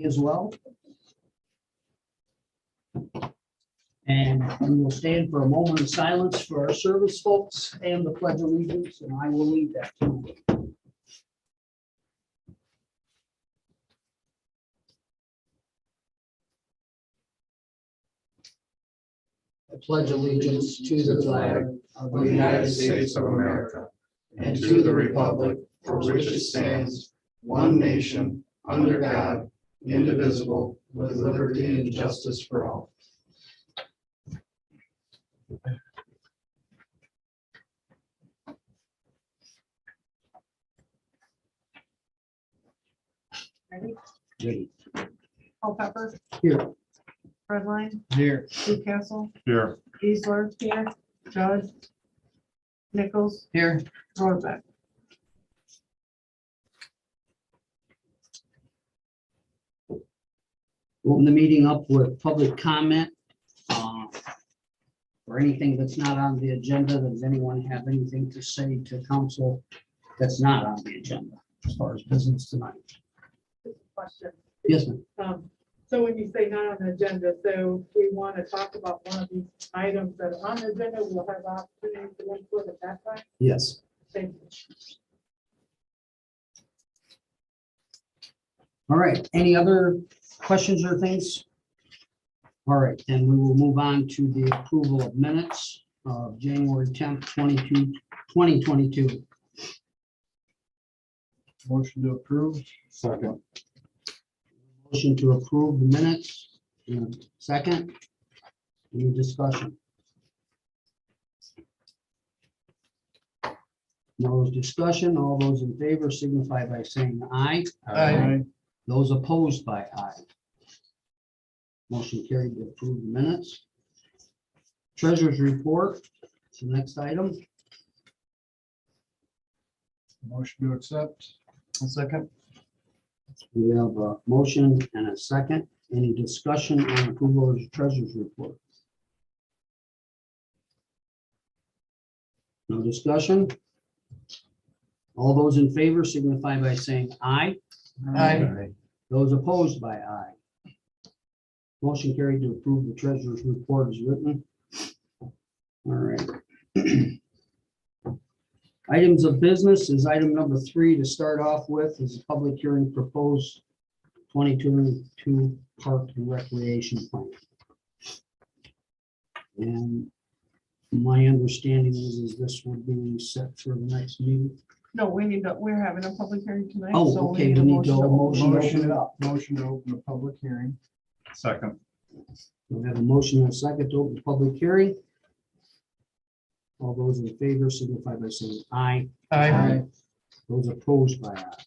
as well. And we will stand for a moment of silence for our service folks and the pledge of allegiance, and I will lead that too. I pledge allegiance to the flag of of the United States of America and to the republic for which it stands, one nation, under God, indivisible, with liberty and justice for all. Ready? Ready. Culpepper, Here. Redline, Here. Newcastle, Here. Easler, here, Judge, Nichols, Here. Roseback. Open the meeting up with public comment. For anything that's not on the agenda. Does anyone have anything to say to council that's not on the agenda as far as business tonight? Question. Yes, ma'am. So when you say not on the agenda, so if we want to talk about one of these items that are on the agenda, we'll have opportunity to input at that time. Yes. Thank you. All right. Any other questions or things? All right, then we will move on to the approval of minutes of January 10th, 2022. Motion to approve. Second. Motion to approve the minutes. Second. Any discussion? No discussion. All those in favor signify by saying aye. Aye. Those opposed by aye. Motion carried to approve the minutes. Treasurer's report, it's the next item. Motion to accept. A second. We have a motion and a second. Any discussion on approval of the treasurer's report? No discussion? All those in favor signify by saying aye. Those opposed by aye. Motion carried to approve the treasurer's report as written. All right. Items of business is item number 3 to start off with is a public hearing proposed 2022 Park and Recreation Plan. And my understanding is this would be set for the next meeting. No, we're having a public hearing tonight. Oh, so okay, we need to motion to open it up. Motion to open the public hearing. Second. We have a motion and a second to open the public hearing. All those in favor signify by saying aye. Aye. Those opposed by aye.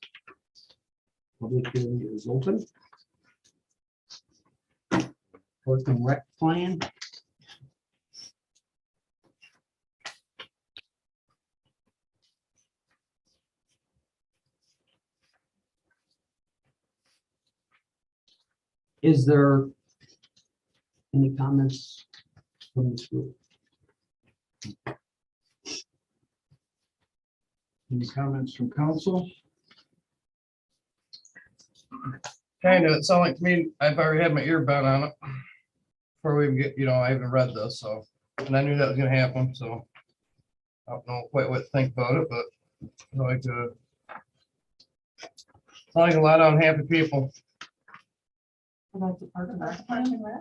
Public hearing is open. Park and Rec Plan. Is there any comments from this group? Any comments from council? Kind of, it sounded like to me, I've already had my earbud on it. Before we get, I haven't read this, so, and I knew that was gonna happen, so. I don't know quite what to think about it, but I like to. Like a lot of unhappy people. About the Park and Rec.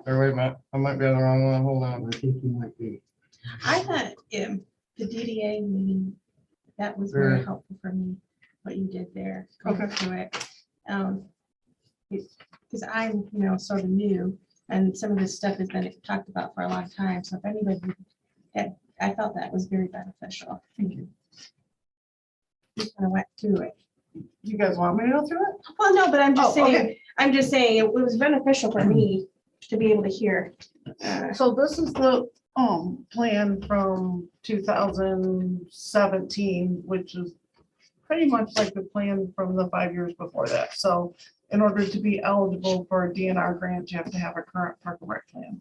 Or wait a minute, I might be on the wrong one, hold on. I think you might be. I thought the DDA meeting, that was very Right. helpful for me, what you did there. going Okay. through it. Because I'm, sort of new and some of this stuff has been talked about for a long time. So if anybody had, I felt that was very beneficial. Thank you. Just kind of went through it. You guys want me to go through it? Well, no, but I'm just Oh, saying, okay. it was beneficial for me to be able to hear. So this is the plan from 2017, which is pretty much like the plan from the 5 years before that. So in order to be eligible for a DNR grant, you have to have a current park and rec plan.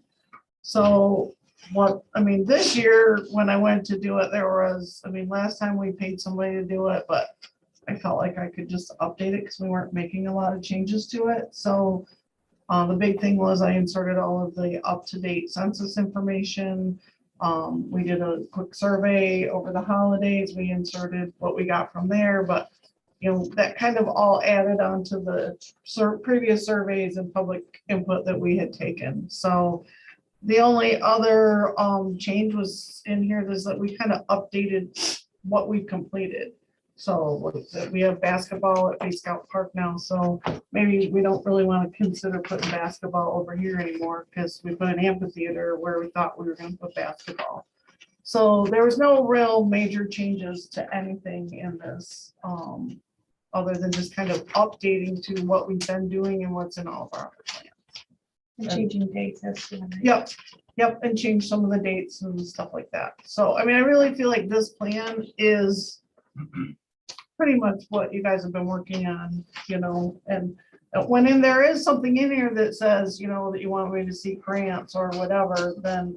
So this year, when I went to do it, last time we paid somebody to do it, but I felt like I could just update it because we weren't making a lot of changes to it. So The big thing was I inserted all of the up-to-date census information. We did a quick survey over the holidays. We inserted what we got from there, but that kind of all added on to the previous surveys and public input that we had taken. So the only other change was in here is that we kind of updated what we completed. So we have basketball at Bay Scout Park now, so maybe we don't really want to consider putting basketball over here anymore because we put an amphitheater where we thought we were going to put basketball. So there was no real major changes to anything in this, other than just kind of updating to what we've been doing and what's in all of our other plans. And changing dates as to when they- Yep, and change some of the dates and stuff like that. So, I mean, I really feel like this plan is pretty much what you guys have been working on, and when there is something in here that says, that you want me to see grants or whatever, then,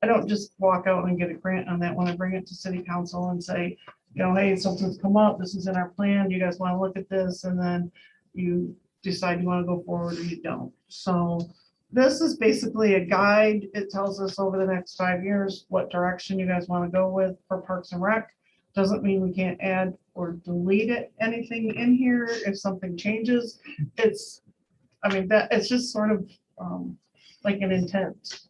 I don't just walk out and get a grant on that when I bring it to city council and say, hey, something's come up, this is in our plan, you guys want to look at this, and then you decide you want to go forward or you don't. So this is basically a guide. It tells us over the next 5 years what direction you guys want to go with for Parks and Rec. Doesn't mean we can't add or delete anything in here if something changes. It's just sort of like an intent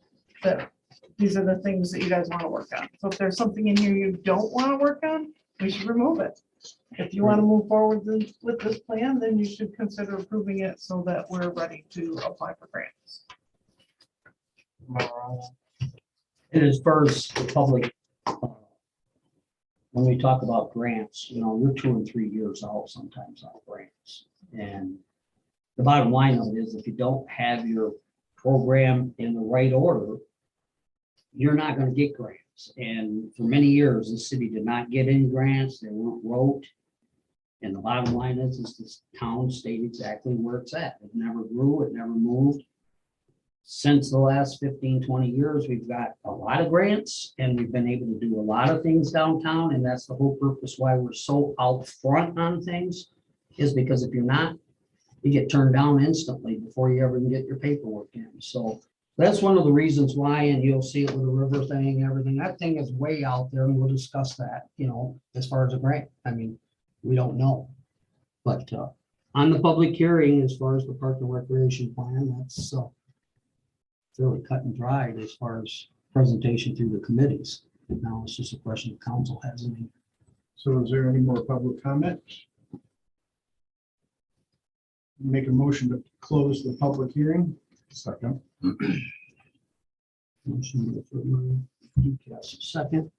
that these are the things that you guys want to work on. So if there's something in here you don't want to work on, we should remove it. If you want to move forward with this plan, then you should consider approving it so that we're ready to apply for grants. And as far as the public, when we talk about grants, we're 2 and 3 years out sometimes on grants. And the bottom line of it is if you don't have your program in the right order, you're not going to get grants. And for many years, the city did not get any grants. They weren't wrote. And the bottom line is this town stayed exactly where it's at. It never grew, it never moved. Since the last 15, 20 years, we've got a lot of grants and we've been able to do a lot of things downtown. And that's the whole purpose why we're so out front on things, is because if you're not, you get turned down instantly before you ever can get your paperwork in. So that's one of the reasons why, and you'll see it with the river thing and everything. That thing is way out there and we'll discuss that, as far as a grant. I mean, we don't know. But on the public hearing, as far as the Park and Recreation Plan, that's fairly cut and dried as far as presentation through the committees. Now it's just a question of council has any. So is there any more public comment? Make a motion to close the public hearing. Second. Motion for DCAS. Second.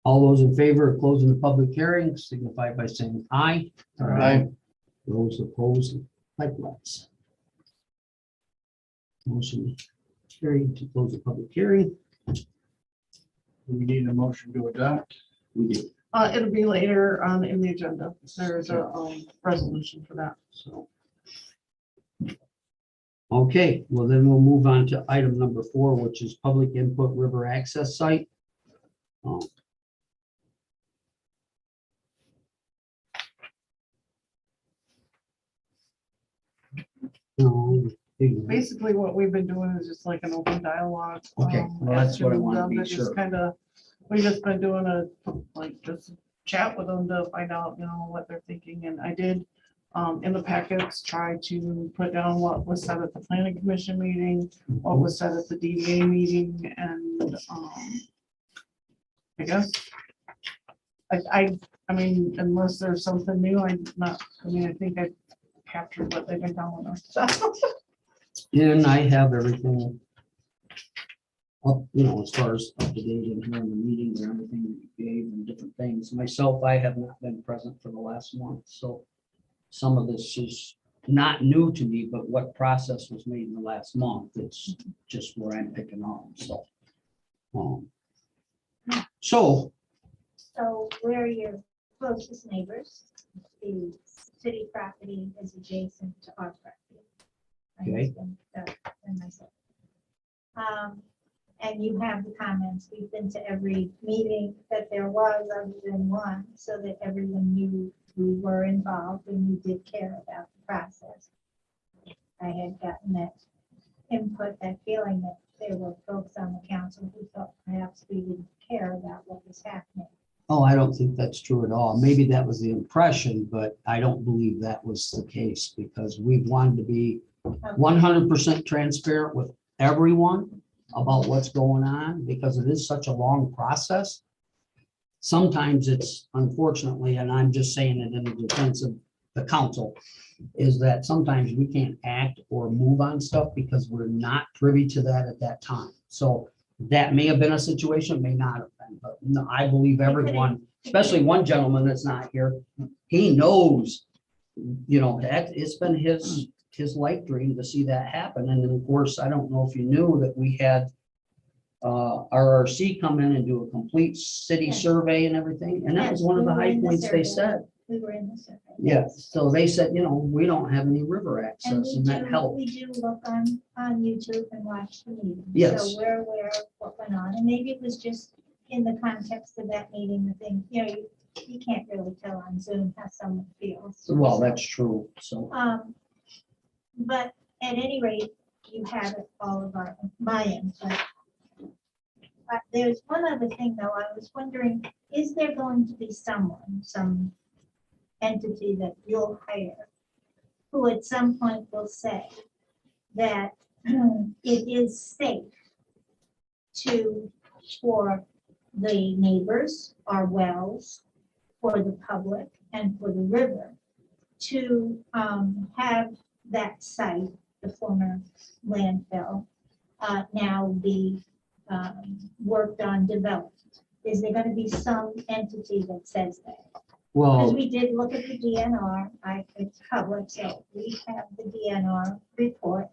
All those in favor of closing the public hearing signify by saying aye. Aye. Those opposed, likewise. Motion carried to close the public hearing. We need a motion to adopt. We do. It'll be later on in the agenda. There's a resolution for that. So. Okay, well then we'll move on to item number 4, which is public input river access site. Basically, what we've been doing is just like an open dialogue. Okay, well, that's what I wanted to be sure. We just been doing just chat with them to find out, what they're thinking. And I did, in the packets, try to put down what was said at the planning commission meeting, what was said at the DDA meeting, and I guess I mean, unless there's something new, I think I captured what they've been telling us. And I have everything up, as far as up to date in here in the meetings and everything that you gave and different things. Myself, I have not been present for the last month, so some of this is not new to me, but what process was made in the last month, it's just where I'm picking on, so. So, we're your closest neighbors. The city property is adjacent to our property. My Okay. husband, and myself. And you have the comments. We've been to every meeting that there was other than one, so that everyone knew we were involved and we did care about the process. I had gotten that input, that feeling that there were folks on the council who thought perhaps we didn't care about what was happening. Oh, I don't think that's true at all. Maybe that was the impression, but I don't believe that was the case because we wanted to be 100% transparent with everyone about what's going on because it is such a long process. Sometimes it's unfortunately, and I'm just saying it in the defense of the council, is that sometimes we can't act or move on stuff because we're not privy to that at that time. So that may have been a situation, may not have been, but no, I believe everyone, especially one gentleman that's not here, he knows, you know, that it's been his life dream to see that happen. And then, of course, I don't know if you knew that we had RRC come in and do a complete city Yes. survey and everything. And that was one of the high points they said. We were in the survey. Yes, so they said, you know, we don't have any river And access and that helped. we do look on YouTube and watch the meeting. Yes. So we're aware of what went on, and maybe it was just in the context of that meeting, the thing, you know, you can't really tell on Zoom how someone feels. Well, that's true, so. But at any rate, you have it all of my input. There's one other thing, though. I was wondering, is there going to be someone, some entity that you'll hire who at some point will say that it is safe for the neighbors, our wells, for the public and for the river to have that site, the former landfill, now be worked on, developed? Is there going to be some entity that says that? Because Well, we did look at the DNR, it's public, so we have the DNR report,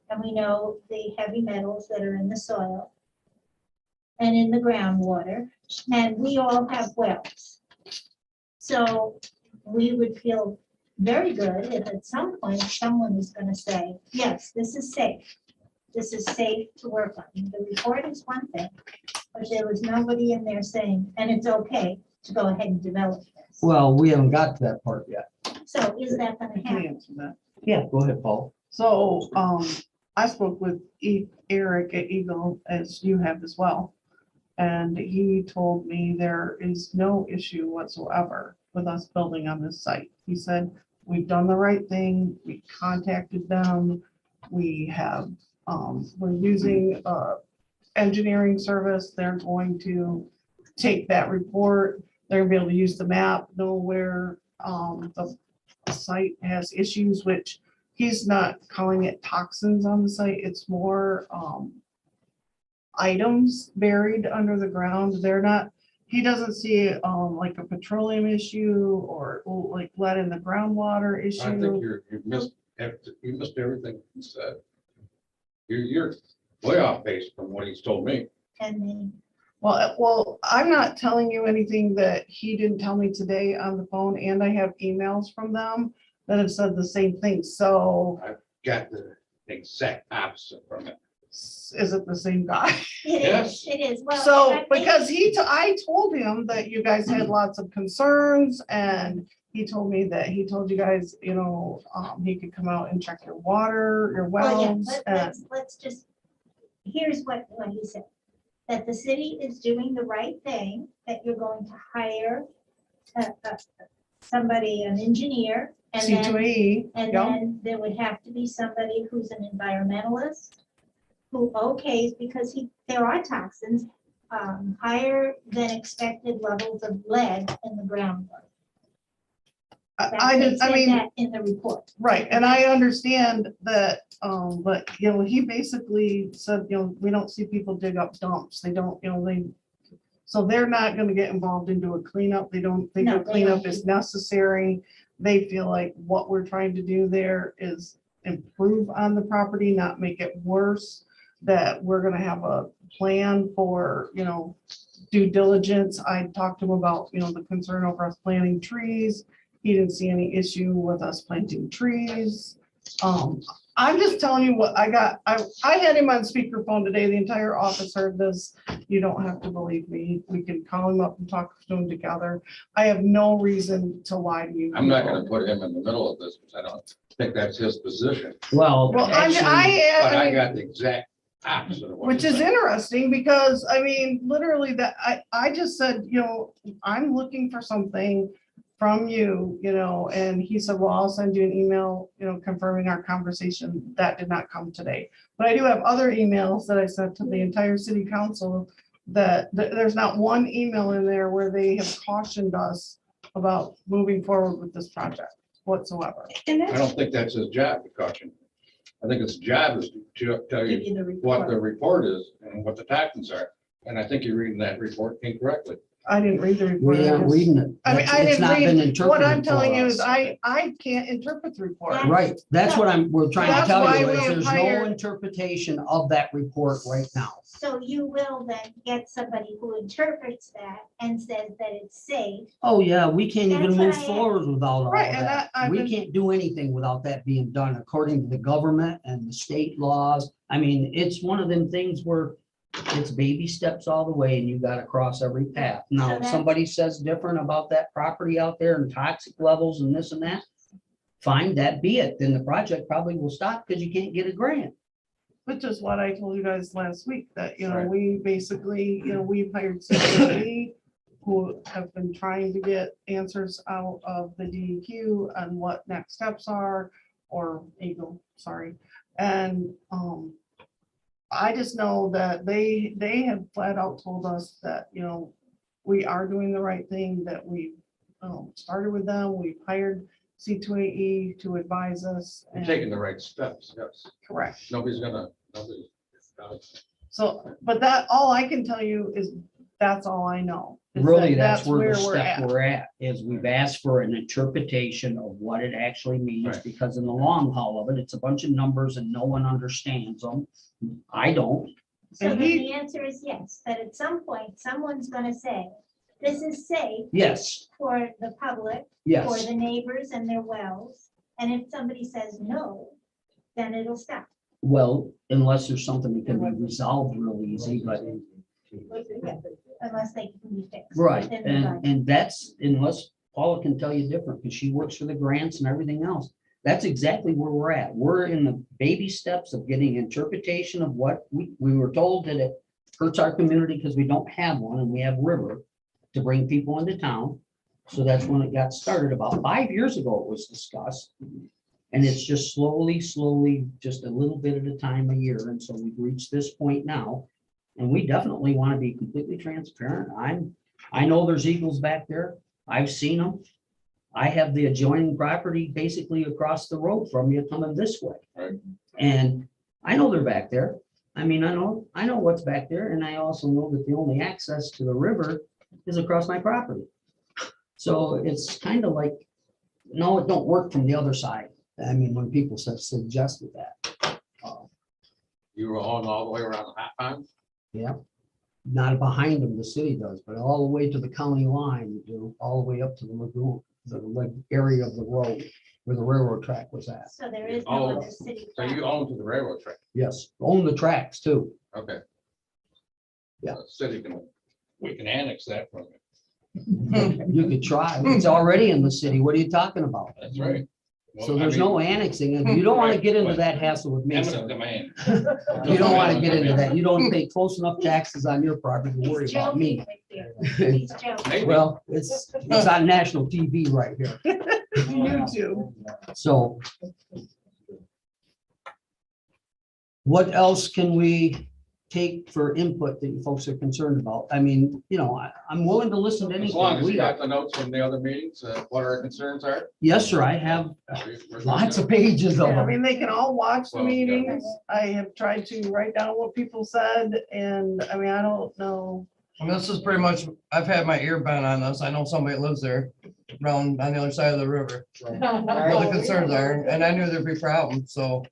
and we know the heavy metals that are in the soil and in the groundwater, and we all have wells. So we would feel very good if at some point someone is going to say, yes, this is safe. This is safe to work on. The report is one thing, but there was nobody in there saying, and it's okay to go ahead and develop this. well, we haven't got to that part yet. So is that going I to can happen? answer that. Yeah, go ahead, Paul. So, I spoke with Eric at Eagle, as you have as well. And he told me there is no issue whatsoever with us building on this site. He said, we've done the right thing. We contacted them. We have, we're using engineering service. They're going to take that report. They're gonna be able to use the map, know where the site has issues, which he's not calling it toxins on the site. It's more items buried under the ground. They're not, he doesn't see like a petroleum issue or like lead in the groundwater I think issue. you missed everything he said. You're way off base from what he's told me. And then, Well, I'm not telling you anything that he didn't tell me today on the phone, and I have emails from them that have said the same thing. So Got the exact opposite from it. is it the same guy? Yes. it is. Well, So, I think- because I told him that you guys had lots of concerns, and he told me that he told you guys, you know, he could come out and check your water, your Well, yeah, wells. And let's just, here's what he said, that the city is doing the right thing, that you're going to hire somebody, an engineer, and then, C2E, and yeah. then there would have to be somebody who's an environmentalist who okays, because there are toxins, higher than expected levels of lead in the groundwater. I Said mean, that in the report. right, and I understand that, but, you know, he basically said, you know, we don't see people dig up dumps. They don't, you know, so they're not gonna get involved into a cleanup. They don't think No, a they don't cleanup do is that. necessary. They feel like what we're trying to do there is improve on the property, not make it worse. That we're gonna have a plan for, you know, due diligence. I talked to him about, you know, the concern over us planting trees. He didn't see any issue with us planting trees. I'm just telling you what I got. I had him on speakerphone today. The entire office heard this. You don't have to believe me. We can call him up and talk to him together. I have no reason to lie to you. I'm not people. gonna put him in the middle of this, because I don't think that's his position, Well, Well, but I I, got the exact opposite of what which he's is saying. interesting because, I mean, literally that, I just said, I'm looking for something from you, and he said, well, I'll send you an email, confirming our conversation. That did not come today. But I do have other emails that I sent to the entire city council that there's not one email in there where they have cautioned us about moving forward with this project whatsoever. And I that's, don't think that's his job to caution. I think his job is to tell Give you you the what the report. report is and what the taxes are. And I think you're reading that report incorrectly. I didn't read the report. we I aren't just- reading it. I mean, I It's didn't not been read, what I'm interpreted telling for you us. is I can't interpret the report. That's- Right, that's what we're trying to That's tell why you, we is have there's no hired- interpretation of that report right now. So you will then get somebody who interprets that and says that it's safe. Oh, yeah, we can't even That's what move I asked. forward without all Right, and that. I've We been- can't do anything without that being done according to the government and the state laws. I mean, it's one of them things where it's baby steps all the way and you gotta cross every path. Now, if that's- somebody says different about that property out there and toxic levels and this and that, fine, that be it. Then the project probably will stop because you can't get a grant. Which is what I told you guys last week, that, Right. we basically, we've hired CPA who have been trying to get answers out of the DEQ on what next steps are, or Eagle, sorry. And, I just know that they have flat out told us that, we are doing the right thing, that we, started with them, we've hired C2AE to advise us. You're and- taking the right steps, yes. Correct. Nobody's. So, but that, all I can tell you is, that's all I know. is that Really, that's where the we're step we're at, is we've asked for an interpretation of what it actually means, Right. because in the long haul of it, it's a bunch of numbers and no one understands them. I don't. So And then he- the answer is yes, that at some point, someone's gonna say, this is safe Yes, for the public, for yes. the neighbors and their wells. And if somebody says no, then it'll stop. Well, unless there's something that can be resolved real easy, but, Unless they can be fixed. right, within the and, budget. and that's, unless Paula can tell you different, because she works for the grants and everything else. That's exactly where we're at. We're in the baby steps of getting interpretation of what we were told that it hurts our community because we don't have one and we have river to bring people into town. So that's when it got started. About 5 years ago, it was discussed. And it's just slowly, just a little bit at a time a year. And so we've reached this point now. And we definitely want to be completely transparent. I know there's eagles back there. I've seen them. I have the adjoining property basically across the road from you coming this way. Right. And I know they're back there. I mean, I know what's back there. And I also know that the only access to the river is across my property. So it's kind of like, no, it don't work from the other side. I mean, when people suggested that. You were on all the way around the hot pond? Yeah, not behind them, the city does, but all the way to the county line, you do, all the way up to the lagoon, the area of the road where the railroad track was at. So there is no Oh, other city. So you property. own to the railroad track? Yes, own the tracks too. Okay. Yeah. The City we can annex that from you. You could try. It's already in the city. What are you talking about? That's right. So there's no annexing. And you don't want to get into that hassle with me. Eminent sir. domain. You don't want to get into that. You don't pay close enough taxes on your property to worry He's about me. joking with you. He's joking. Maybe. Well, it's on national TV right here. YouTube. So what else can we take for input that you folks are concerned about? I mean, I'm willing to listen to As long anything. as We you got got, the notes from the other meetings, what our concerns are. yes, sir, I have we're lots of pages of I them. mean, they can all watch the Well, yeah. meetings. I have tried to write down what people said, and I mean, I don't know. And this is pretty much, I've had my ear bent on this. I know somebody lives there around on the other side of the river. Where the concerns are, and I knew there'd be problems, so.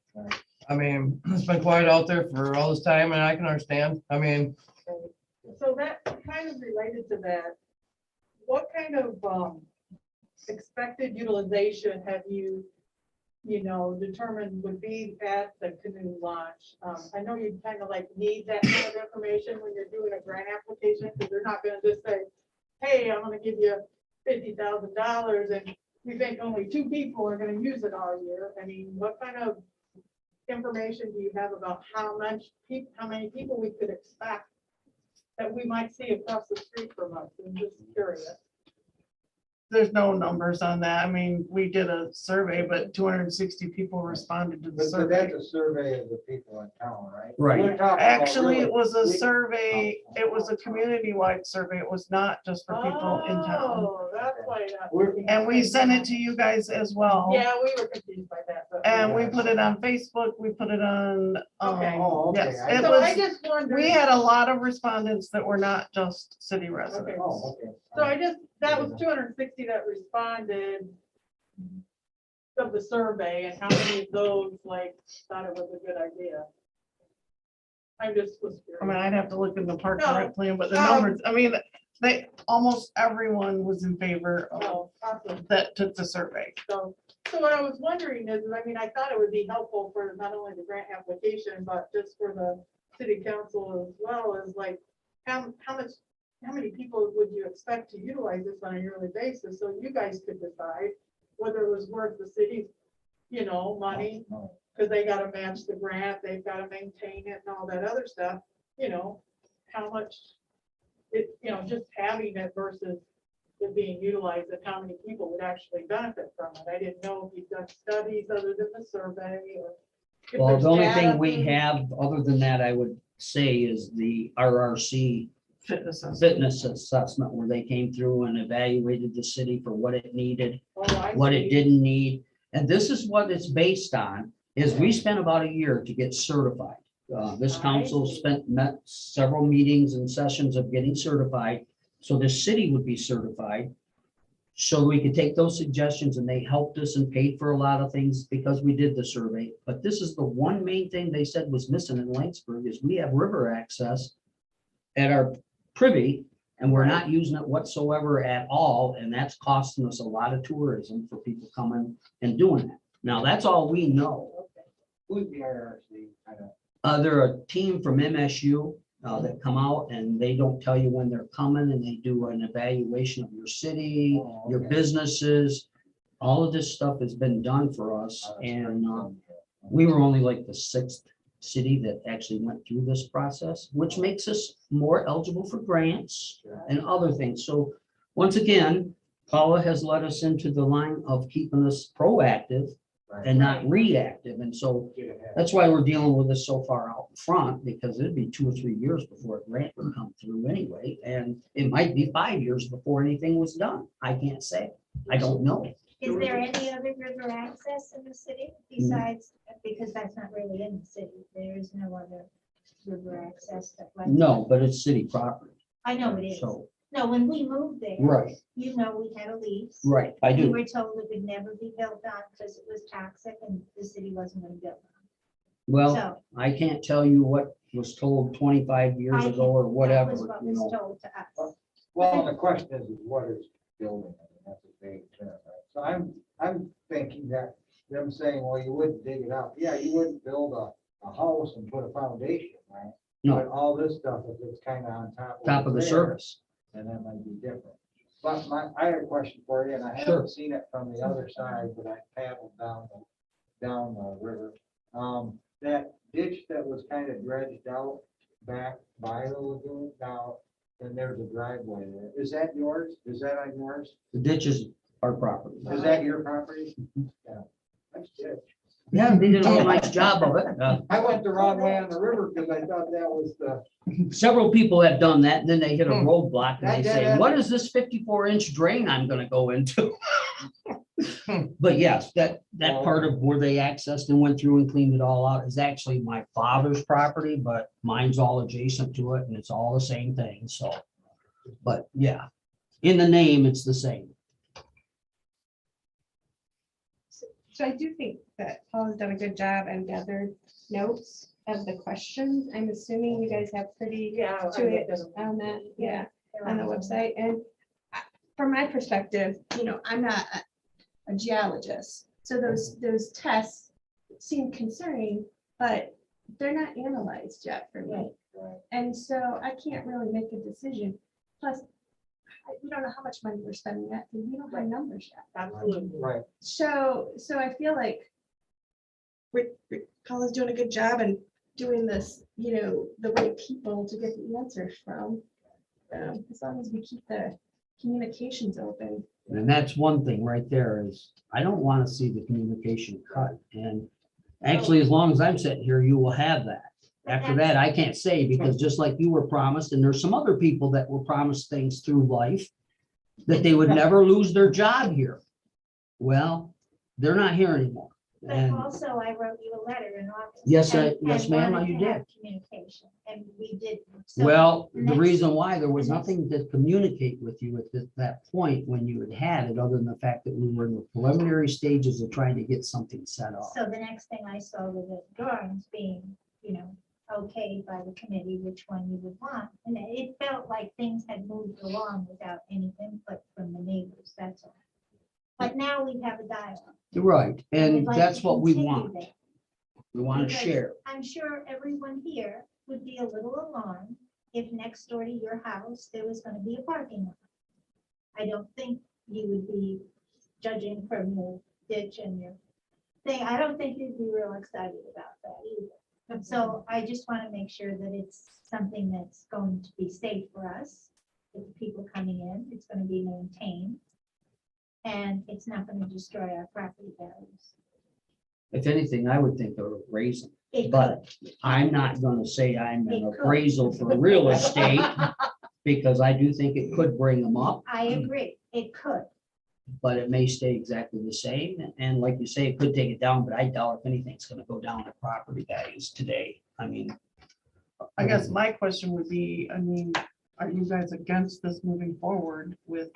I mean, it's been quiet out there for all this time and I can understand. I mean, So that kind of related to that, what kind of expected utilization have you determined would be at the canoe launch? I know you kind of like need that kind of information when you're doing a grant application, because they're not gonna just say, hey, I'm gonna give you $50,000 and we think only 2 people are gonna use it all year. I mean, what kind of information do you have about how many people we could expect that we might see across the street from us? I'm just curious. There's no numbers on that. I mean, we did a survey, but 260 people responded to the But survey. that's a survey of the people in town, right? Right. We're talking about Actually, really- it was a we- survey, it was a community-wide survey. It was not just for people in town. Oh, that's why that. We're- And we sent it to you guys as well. Yeah, we were confused by that. but- And we put it on Facebook, we put it on, Okay. Oh, okay. yes, I it So I was, just wondered. we had a lot of respondents that were not just city residents. Oh, okay. So that was 260 that responded of the survey, and how many of those like thought it was a good idea? I just was I mean, curious. I'd have to look in the park and No. rec plan, but the No. numbers, I mean, almost everyone was in favor of, Oh, awesome. that took the survey. So what I was wondering is, I mean, I thought it would be helpful for not only the grant application, but just for the city council as well, is like, how many people would you expect to utilize this on a yearly basis? So you guys could decide whether it was worth the city's, money, because they gotta match the grant, they've gotta maintain it and all that other stuff, how much just having it versus it being utilized, and how many people would actually benefit from it. I didn't know if you've done studies other than the survey, or. if Well, there's the only data thing we through- have, other than that, I would say is the RRC Fitness. assessment. fitness assessment, where they came through and evaluated the city for what it needed, Oh, I what it see. didn't need. And this is what it's based on, is we spent about a year to get certified. This council met several meetings and sessions of getting certified, so the city would be certified. So we could take those suggestions, and they helped us and paid for a lot of things because we did the survey. But this is the one main thing they said was missing in Lynxburg, is we have river access at our privy, and we're not using it whatsoever at all, and that's costing us a lot of tourism for people coming and doing that. Now, that's all we know. Who's the IRC? I don't. They're a team from MSU that come out, and they don't tell you when they're coming, and they do an evaluation of your city, Oh, your okay. businesses. All of this stuff has been done for us, and we were only like the 6th city that actually went through this process, which makes us more eligible for grants and other things. So once again, Paula has led us into the line of keeping us proactive and not reactive. And so that's why we're dealing with this so far out in front, because it'd be 2 or 3 years before a grant would come through anyway. And it might be 5 years before anything was done. I can't say. I don't know. Is there any other river access in the city besides, because that's not really in the city, there is no other river access that. runs- No, but it's city property. I know it is. So, No, when we moved there. right, We had a lease. right. I We do. were told it would never be built on because it was toxic and the city wasn't going to build on. Well, So I can't tell you what was told 25 years I ago or that whatever, was what you was know. told to us. Well, the question is what is building? I mean, that's a big term, right? So I'm thinking that them saying, well, you wouldn't dig it up. Yeah, you wouldn't build a house and put a foundation, right? No. But all this stuff, if it's kind of on top. Top of the there, service. then that might be different. But I have a question for you, and I Sure. haven't seen it from the other side, but I paddled down the river. That ditch that was kind of dredged out back by the lagoon, now, then there's a driveway there. Is that yours? Is that on yours? The ditch is our property. Is that your property? Yeah. That's good. Yeah, they did a real nice job of it. I went the wrong way on the river because I thought that was the, Several people have done that, and then they hit a Hmm. roadblock and they say, what is this 54-inch drain I'm gonna go into? But yes, that part of where they accessed and went through and cleaned it all out is actually my father's property, but mine's all adjacent to it, and it's all the same thing, so. But yeah, in the name, it's the same. So I do think that Paul has done a good job and gathered notes of the questions. I'm assuming you guys have pretty Yeah. to it on that, yeah, on the website. And from my perspective, I'm not a geologist. So those tests seem concerning, but they're not analyzed yet for me. And so I can't really make a decision. Plus, we don't know how much money we're spending yet, and we don't have numbers yet. Absolutely. Right, So I feel like Paula's doing a good job and doing this, the right people to get the answers from. As long as we keep the communications open. And that's one thing right there is, I don't want to see the communication cut. And actually, as long as I'm sitting here, you will have that. After that, I can't say, because just like you were promised, and there's some other people that were promised things through life, that they would never lose their job here. Well, they're not here anymore. But And also I wrote you a letter in August. Yes, and- yes, and ma'am, wanted you to have did. Communication, and we did. So well, the next- reason why there was the next- nothing to communicate with you at that point when you had it, other than the fact that we were in the preliminary stages of trying to get something set up. So the next thing I saw were the drawings being, okayed by the committee, which one you would want. And it felt like things had moved along without any input from the neighbors, that's all. But now we have a dialogue. Right, We'd and like that's to what we continue want. that. We want to Because share. I'm sure everyone here would be a little alarmed if next door to your house, there was gonna be a parking lot. I don't think you would be judging from the ditch and your thing. I don't think you'd be real excited about that either. So I just want to make sure that it's something that's going to be safe for us, with the people coming in, it's going to be maintained. And it's not going to destroy our property values. If anything, I would think of raising. It But could. I'm not gonna say I'm an It could. appraisal for real estate, because I do think it could bring them up, I agree, it could. but it may stay exactly the same. And like you say, it could take it down, but I doubt if anything's gonna go down at property values today. I mean. I guess my question would be, are you guys against this moving forward with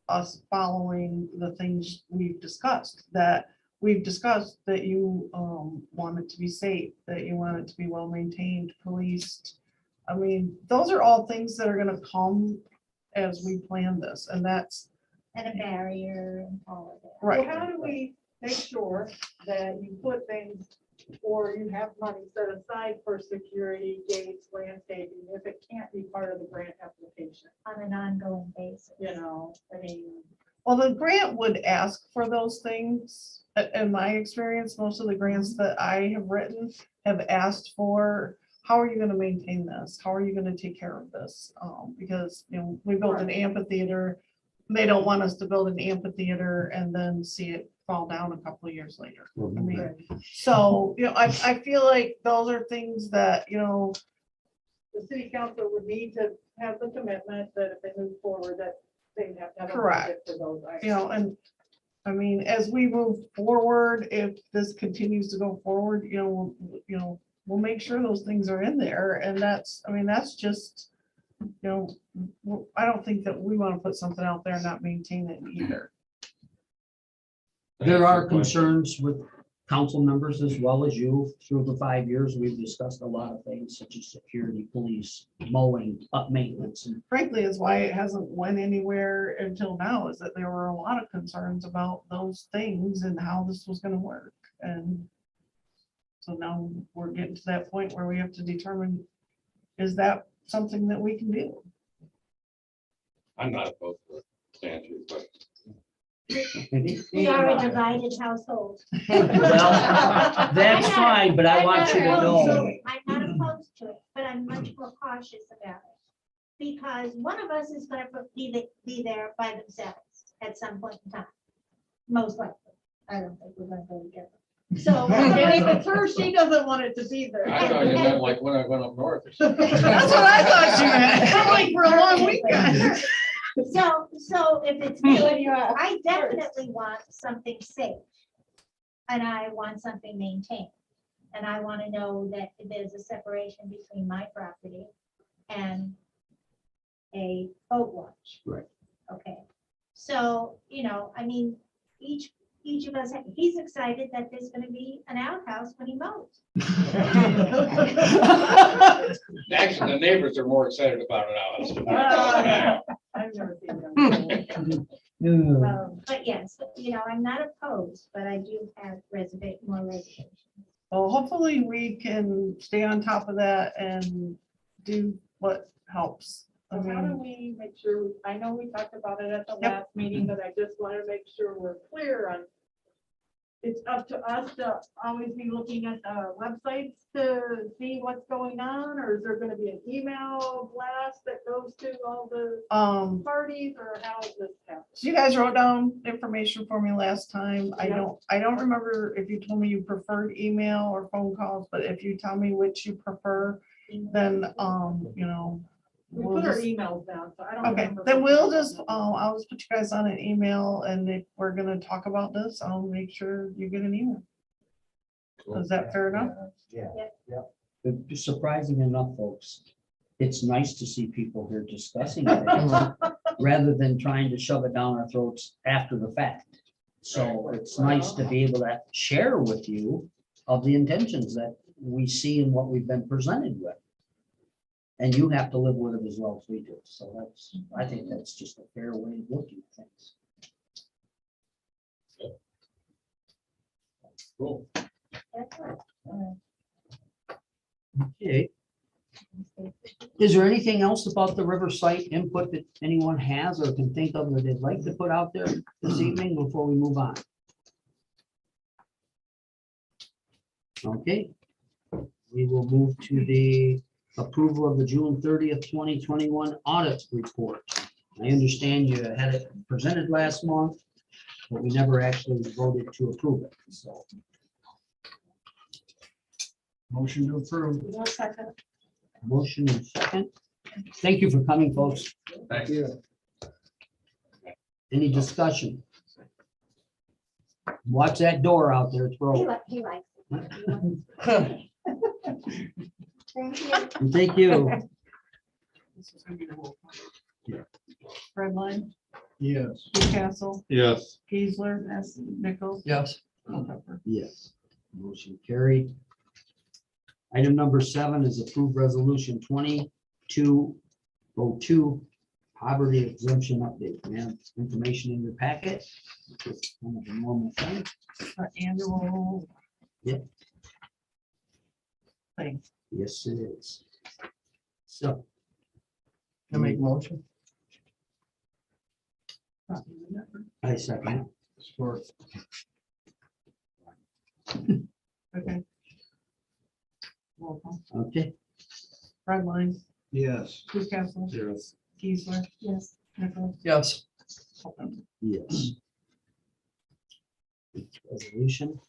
us following the things we've discussed? That you want it to be safe, that you want it to be well-maintained, policed. Those are all things that are gonna come as we plan this, and that's And a barrier and all of that. So right. how do we make sure that you put things, or you have money set aside for security, gates, landscaping, if it can't be part of the grant application? On an ongoing basis. Well, the grant would ask for those things. In my experience, most of the grants that I have written have asked for, how are you gonna maintain this? How are you gonna take care of this? Because, we built an amphitheater. They don't want us to build an amphitheater and then see it fall down a couple of years later. So, I feel like those are things that, The city council would need to have the commitment that if they move forward, that they have to have a budget Correct. for those items. and as we move forward, if this continues to go forward, we'll make sure those things are in there. And that's just, I don't think that we want to put something out there and not maintain it either. There are concerns with council members as well as you. Through the 5 years, we've discussed a lot of things such as security, police, mowing, up maintenance, and Frankly, is why it hasn't went anywhere until now, is that there were a lot of concerns about those things and how this was gonna work. And so now we're getting to that point where we have to determine, is that something that we can do? I'm not opposed to it, to answer your question. We are a divided household. well, that's fine, but I I'm want not you to opposed know. it. I'm not opposed to it, but I'm much more cautious about it. Because one of us is gonna be there by themselves at some point in time. Most likely. I don't think we're gonna go together. So. And if it's her, she doesn't want it to be there. I thought you meant like when I went up north or something. That's what I thought you meant. I'm like, for a long weekend. So if it's me, I definitely want something safe. And I want something maintained. And I want to know that there's a separation between my property and a boat launch. Right. Okay, so, each of us, he's excited that there's gonna be an outhouse when he mows. Actually, the neighbors are more excited about it now. I've never seen that. But yes, I'm not opposed, but I do have more reservations. Well, hopefully we can stay on top of that and do what helps. So how do we make sure, I know we talked about it at the Yep. last meeting, but I just want to make sure we're clear on. It's up to us to always be looking at the websites to see what's going on, or is there gonna be an email blast that goes to all the parties, or how is this happen? So you guys wrote down information for me last time. Yeah. I don't remember if you told me you preferred email or phone calls, but if you tell me which you prefer, then, you know. We we'll put our just- emails down, so I don't. Okay, remember. then we'll just, I'll just put you guys on an email, and if we're gonna talk about this, I'll make sure you get an email. Is that fair enough? Yeah, But surprising enough, folks, it's nice to see people here discussing it rather than trying to shove it down our throats after the fact. So it's nice to be able to share with you of the intentions that we see and what we've been presented with. And you have to live with it as well as we do. So that's, I think that's just a fair way of looking at things. Cool. Okay. Is there anything else about the river site input that anyone has or can think of that they'd like to put out there this evening before we move on? Okay. We will move to the approval of the June 30th, 2021 audit report. I understand you had it presented last month, but we never actually voted to approve it, so. Motion to approve. One second. Motion and second. Thank you for coming, folks. Thank you. Any discussion? Watch that door out there, it's broken. He likes it. Thank you. Thank you. This is gonna be the whole thing. Redline, Yes. Newcastle, Yes. Geisler, Nichols. Yes. Culpepper. Yes. Motion carried. Item number 7 is approved resolution 2202, poverty exemption update. Man, information in your packet. It's kind of a normal thing. Our annual. Yep. Thing. Yes, it is. So, I make motion. I second. Support. Okay. Roll call. Okay. Redline, Yes. Newcastle, Yes. Geisler. Yes. Nichols. Yes. Culpepper. Yes. Resolution.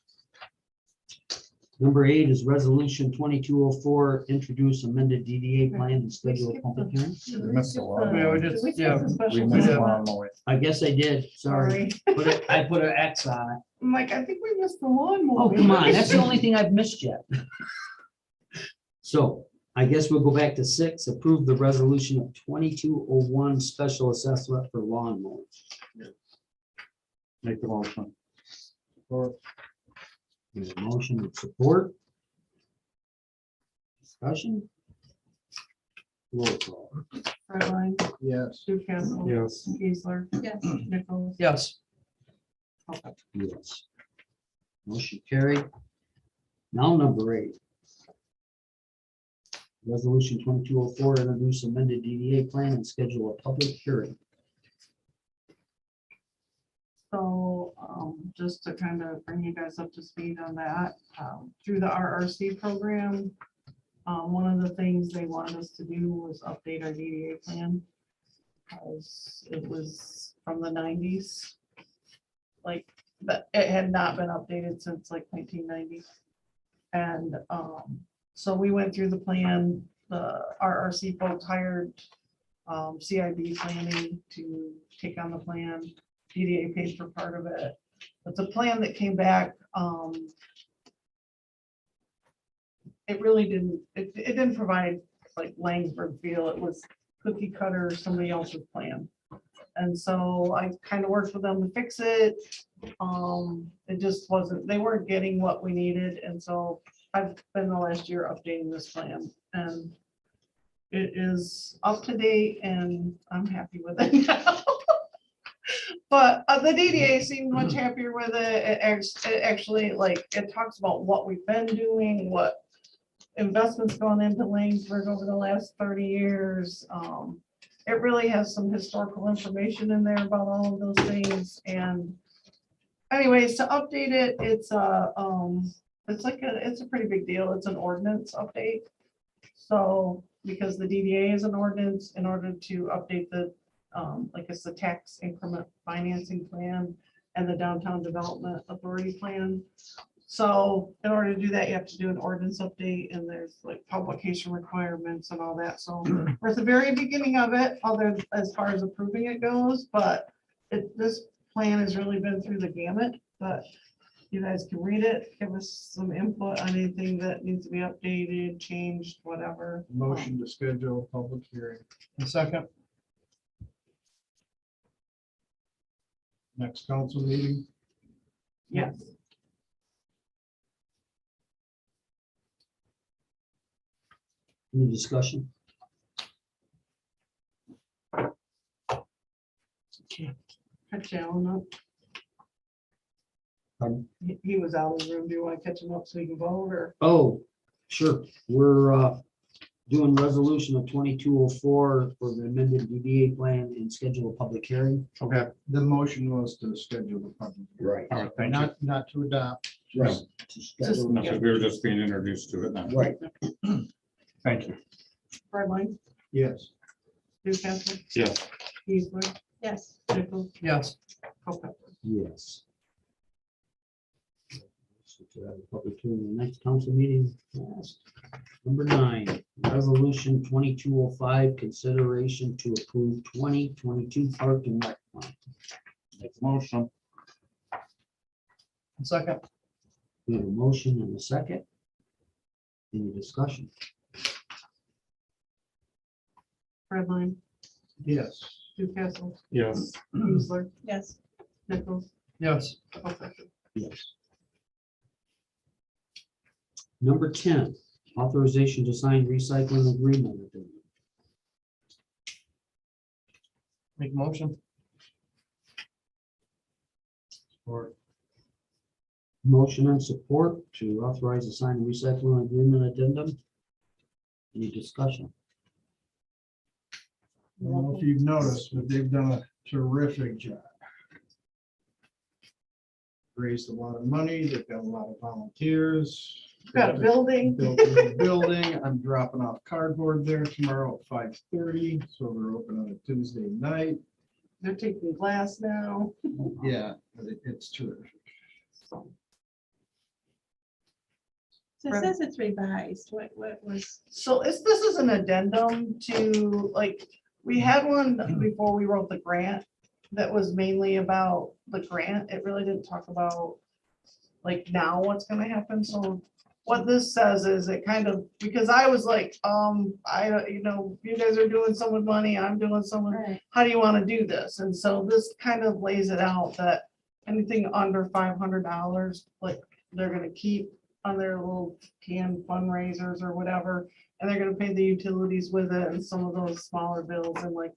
Number 8 is resolution 2204, introduce amended DDA plan and schedule a public hearing. Did We missed a skip lot. the- Yeah, we did just- skip yeah, the special We missed meeting? lawnmower. I guess I did, sorry. I put an X on it. I'm like, I think we missed the lawnmower. Oh, come on, that's the only thing I've missed yet. So I guess we'll go back to 6, approve the resolution of 2201, special assessment for lawnmowers. Make the motion. There's a motion with support. Discussion. Roll call. Redline, Yes. Newcastle. Yes. Geisler. Yes. Nichols. Yes. Culpepper. Yes. Motion carried. Now number 8. Resolution 2204, introduce amended DDA plan and schedule a public hearing. So, just to kind of bring you guys up to speed on that, through the RRC program, one of the things they wanted us to do was update our DDA plan. Because it was from the 90s. Like, that, it had not been updated since like 1990. And, so we went through the plan, the RRC folks hired, CIB planning to take on the plan. DDA paid for part of it, but the plan that came back, it really didn't, it didn't provide like Langsberg feel, it was cookie cutter, somebody else's plan. And so I kind of worked with them to fix it. It just wasn't, they weren't getting what we needed, and so I've been the last year updating this plan, and it is up to date, and I'm happy with it now. But the DDA seemed much happier with it. It actually, like, it talks about what we've been doing, what investments gone into Langsberg over the last 30 years. it really has some historical information in there about all of those things. And anyways, to update it, it's a pretty big deal. It's an ordinance update. So because the DDA is an ordinance, in order to update the, like it's the tax increment financing plan and the downtown development authority plan. So in order to do that, you have to do an ordinance update, and there's like publication requirements and all that. So we're at the very beginning of it, other as far as approving it goes, but this plan has really been through the gamut, but you guys can read it, give us some input on anything that needs to be updated, changed, whatever. Motion to schedule a public hearing. A second, Next council meeting. Yes. Any discussion? Catch Alan up. Pardon? He was out of the room. Do you want to catch him up so he can vote, or? Oh, sure. We're doing resolution of 2204 for the amended DDA plan and schedule a public hearing. okay, The motion was to schedule the public. Right. All right, thank you. Not to adopt. Right. To schedule- No, 'cause we were just being introduced to it now. Right. Thank you. Fred Line, Yes. Newcastle, Yes. Eastwood, Yes. Nichols, yes, Culpepper. Yes. So to have a public hearing in the next council meeting. Passed. Number 9, resolution 2205, consideration to approve 2022 park and rec plan. Make the motion. a second, We have a motion and a second. Any discussion? Fred Line, Yes. Newcastle, Yes. Eastwood, Yes. Nichols, yes, Culpepper. Yes. Number 10, authorization to sign recycling agreement. make a motion, Or Motion and support to authorize the signed recycling agreement addendum. Any discussion? I don't know if you've noticed, but they've done a terrific job. Raised a lot of money. They've got a lot of volunteers. Got a building. Built a new building. I'm dropping off cardboard there tomorrow at 5:30, so they're open on a Tuesday night. They're taking glass now. Yeah, but it's terrific. So, So it says it's revised. What was, So this is an addendum to, like, we had one before we wrote the grant that was mainly about the grant. It really didn't talk about like now what's gonna happen. So what this says is it kind of, because I was like, you guys are doing some with money, I'm doing some with, right, how do you want to do this? And so this kind of lays it out that anything under $500, like, they're gonna keep on their little canned fundraisers or whatever, and they're gonna pay the utilities with it and some of those smaller bills, and like,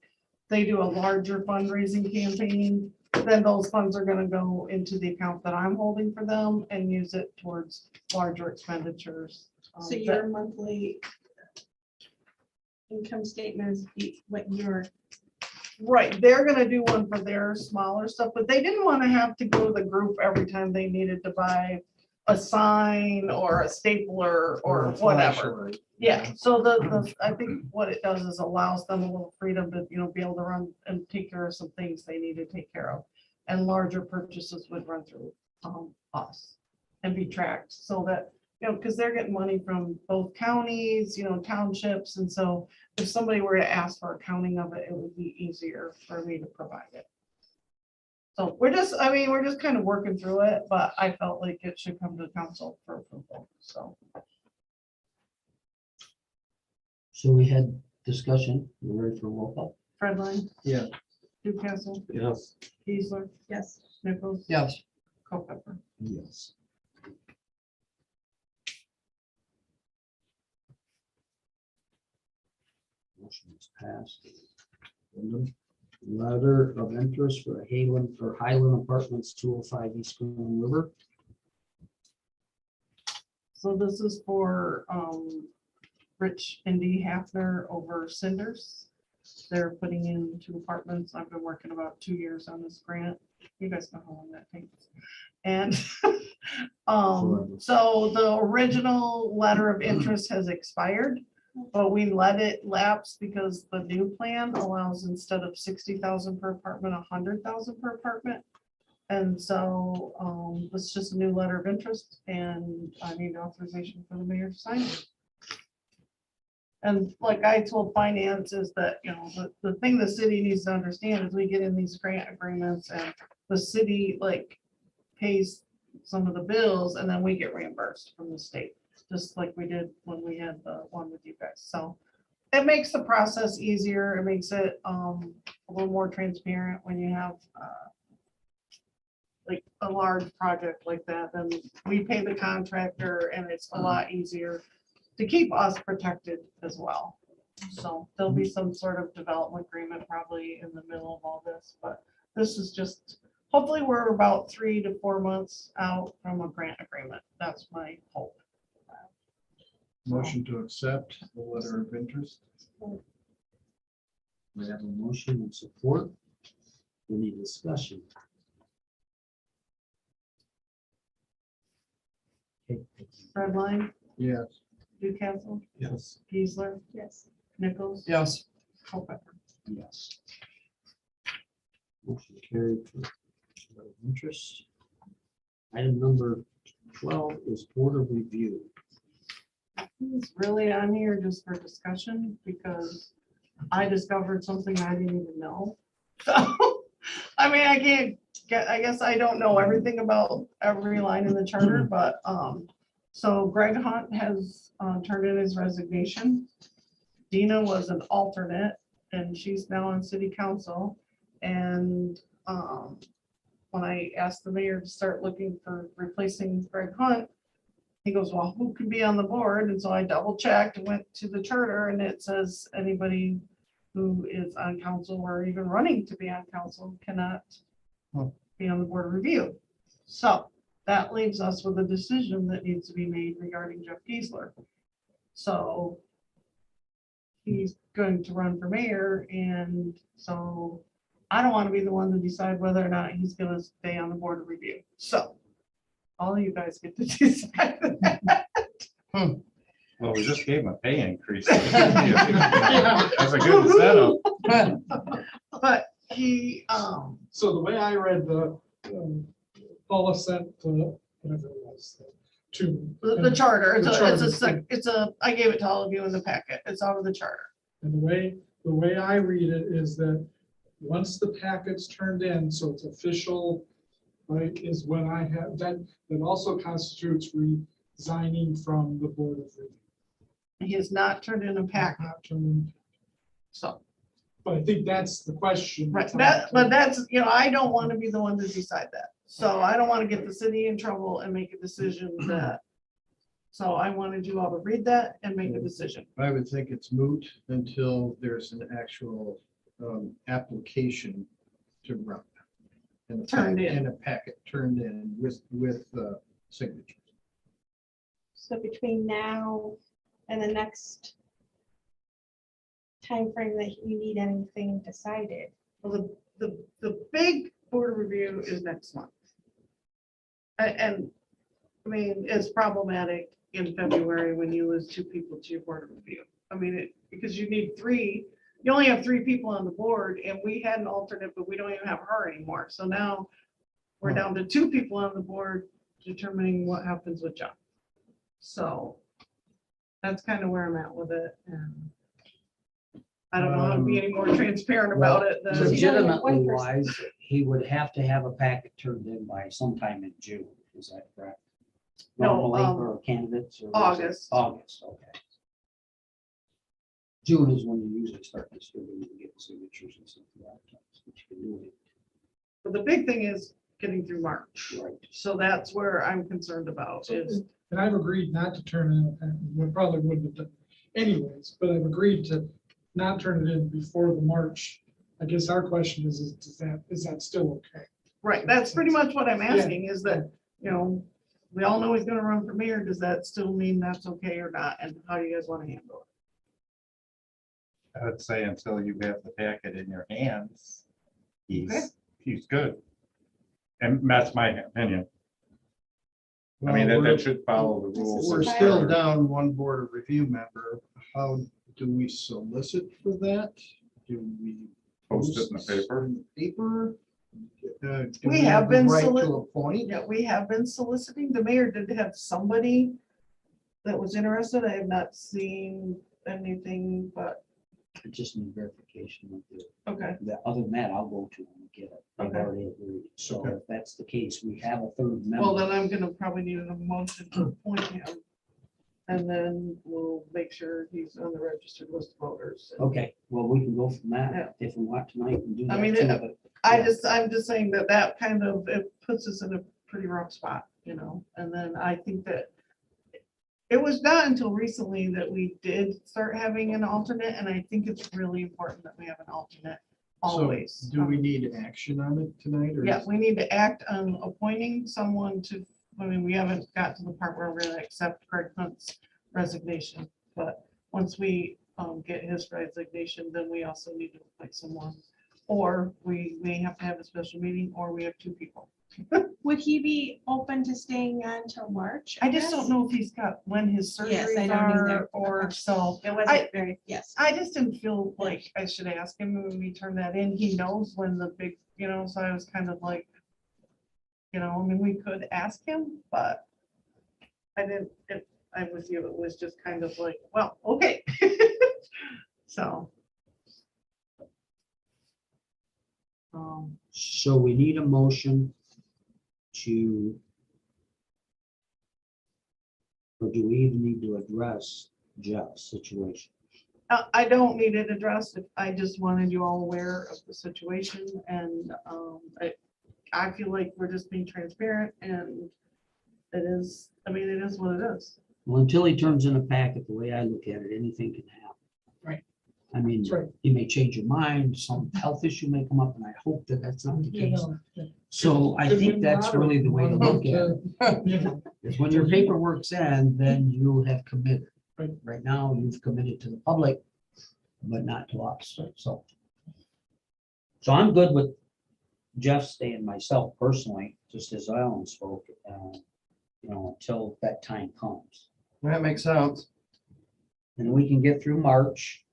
they do a larger fundraising campaign, then those funds are gonna go into the account that I'm holding for them and use it towards larger expenditures. so your monthly income statement is what your, Right, they're gonna do one for their smaller stuff, but they didn't wanna have to go to the group every time they needed to buy a sign or a stapler or a whatever. flashlight. Yeah, so I think what it does is allows them a little freedom to, be able to run and take care of some things they need to take care of. And larger purchases would run through us and be tracked so that, because they're getting money from both counties, townships. And so if somebody were to ask for accounting of it, it would be easier for me to provide it. So we're just kind of working through it, but I felt like it should come to the council for approval, so. So we had discussion. We're ready for roll call. Fred Line, Yeah, Newcastle, Yes. Kiesler, yes, Nichols, yes, Culpepper. Yes. Motion is passed. Letter of interest for Highland Apartments, 205 East Green River. So this is for Rich and Dee Hafner over Cinders. They're putting in 2 apartments. I've been working about 2 years on this grant. You guys know how long that takes. And so the original letter of interest has expired, but we let it lapse because the new plan allows, instead of 60,000 per apartment, 100,000 per apartment. And so it's just a new letter of interest, and I need authorization for the mayor to sign it. And like I told finance is that, you know, the thing the city needs to understand is we get in these grant agreements and the city like pays some of the bills and then we get reimbursed from the state, just like we did when we had the one with you guys. So it makes the process easier. It makes it a little more transparent when you have like a large project like that, then we pay the contractor and it's a lot easier to keep us protected as well. So there'll be some sort of development agreement probably in the middle of all this, but this is just, hopefully we're about 3 to 4 months out from a grant agreement. That's my hope. Motion to accept the letter of interest. We have a motion and support. Any discussion? Okay, Redline, Yes. Newcastle, Yes. Geisler, Yes. Nichols. Yes. Culpepper. yes. Motion carried for letter of interest. Item number 12 is order review. It's really on here just for discussion because I discovered something I didn't even know. So, I mean, I can't get, I guess I don't know everything about every line in the charter, but, so Greg Hunt has turned in his resignation. Dina was an alternate and she's now on city council. And when I asked the mayor to start looking for replacing Greg Hunt, he goes, well, who can be on the board? And so I double checked and went to the charter and it says anybody who is on council or even running to be on council cannot be on the board of review. So that leaves us with a decision that needs to be made regarding Jeff Geisler. So he's going to run for mayor, and so I don't want to be the one to decide whether or not he's going to stay on the board of review. So all of you guys get to decide that. Well, we just gave him a pay increase. That's a good setup. But he, So the way I read the, Paula sent the, whatever it was, to. the charter, The charter. it's a, I gave it to all of you in the packet. It's out of the charter. And the way I read it is that once the packet's turned in, so it's official, right, is when I have, that also constitutes resigning from the board of review. He has not turned in a packet, Not turned in. so. But I think that's the question. Right, but that's, you know, I don't want to be the one to decide that. So I don't want to get the city in trouble and make a decision that. So I wanted you all to read that and make a decision. I would think it's moot until there's an actual application to run. And a Turned in. And a packet turned in with signatures. So between now and the next timeframe that you need anything decided. Well, the big board review is next month. And I mean, it's problematic in February when you lose 2 people to your board of review. I mean, because you need 3, you only have 3 people on the board, and we had an alternate, but we don't even have her anymore. So now we're down to 2 people on the board determining what happens with John. So that's kind of where I'm at with it. And I don't know how to be any more transparent about it than. Legitimately wise, he would have to have a packet turned in by sometime in June. Is that correct? No, Normally for candidates? or is it August. August, okay. June is when you usually start distributing and get signatures and stuff like that. But you can do it. But the big thing is getting through March. Right. So that's where I'm concerned about is, And I've agreed not to turn in, we probably wouldn't have done anyways, but I've agreed to not turn it in before the March. I guess our question is that still okay? right, that's pretty much what I'm asking is that, you know, we all know he's gonna run for mayor. Does that still mean that's okay or not? And how do you guys want to handle I would say until you have the packet in your hands, Okay. he's good. And that's my opinion. I Well, mean, that we're- should follow the rules. We're of still order. down one board of review member. How do we solicit for that? Do we? Post it in the paper. in the Paper? Do We have the been right to solic- appoint? Yeah, we have been soliciting. The mayor did have somebody that was interested. I have not seen anything, but, I just need verification of the, okay. other than that, I'll go to them and get it. I've Okay. already agreed. So Okay. if that's the case, we have a third Well, member. then I'm gonna probably need a motion to appoint him. And then we'll make sure he's on the registered list of voters. Okay, well, we can go from Yeah. that if we want tonight and do I that mean, too, it- but I'm Yeah. just saying that that kind of, it puts us in a pretty rough spot, you know, and then I think that it was not until recently that we did start having an alternate, and I think it's really important that we have an alternate So always. do we need action on it tonight? or Yeah, is- we need to act on appointing someone to, I mean, we haven't got to the part where we're gonna accept Craig Hunt's resignation, but once we get his resignation, then we also need to appoint someone. Or we may have to have a special meeting, or we have two people. Would he be open to staying on till March? I just guess? don't know if he's got, when his Yes, I surgeries don't are, either. or Okay. so. It I- wasn't very, yes. I just didn't feel like I should ask him when we turn that in. He knows when the big, so I was kind of like, I mean, we could ask him, but I didn't, I'm with you. It was just kind of like, well, okay. So. so we need a motion to, or do we even need to address Jeff's situation? I don't need it addressed. I just wanted you all aware of the situation and I feel like we're just being transparent and it is, I mean, it is what it is. Well, until he turns in a packet, the way I look at it, anything can happen. Right. I mean, That's right. he may change your mind, some health issue may come up, and I hope that that's not the You case. know, So I could think be that's really the way to look at it. You know, Is when your paperwork's in, then you have committed. Right. Right now, you've committed to the public, but not to us, so. So I'm good with Jeff staying, myself personally, just as Alan spoke, until that time comes. That makes sense. And we can get through March.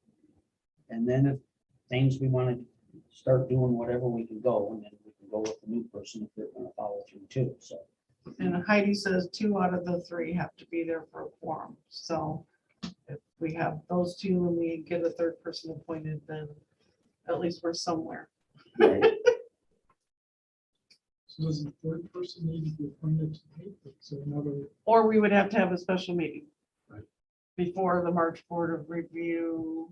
And then if things we want to start doing whatever we can go, and then we can go with the new person if they're gonna follow through too, so. And Heidi says 2 out of the 3 have to be there for a quorum. So if we have those 2 and we get a third person appointed, then at least we're somewhere. Right. So does the third person need to be appointed to me? So another, Or we would have to have a special meeting. Right. Before the March Board of Review.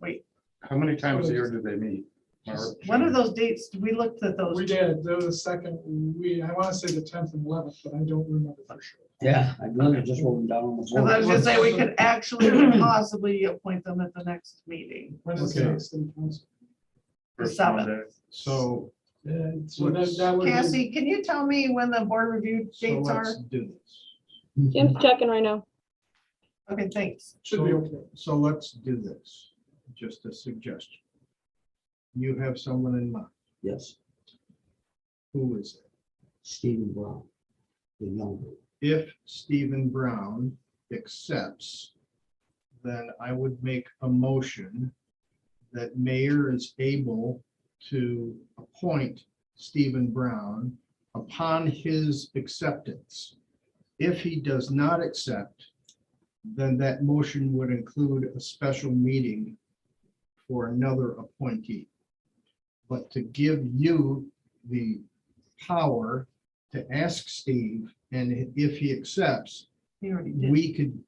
Wait, How many times a year do they meet? March? one of those dates, we looked at those. we did, there was a second, I want to say the 10th and 11th, but I don't remember for sure. Yeah, I'm gonna just roll them down on the Because I was board. gonna say, we could actually possibly appoint them at the next meeting. When is the Okay. next city council? First Seventh. Monday. So, And so that would be. Cassie, can you tell me when the board review so dates are? let's do this. Jim's checking right now. Okay, thanks. Should be okay. So let's do this. Just a suggestion. You have someone in mind. Yes, Who is it? Stephen Brown, the younger. If Stephen Brown accepts, then I would make a motion that mayor is able to appoint Stephen Brown upon his acceptance. If he does not accept, then that motion would include a special meeting for another appointee. But to give you the power to ask Steve, and if he accepts, He already did. we could,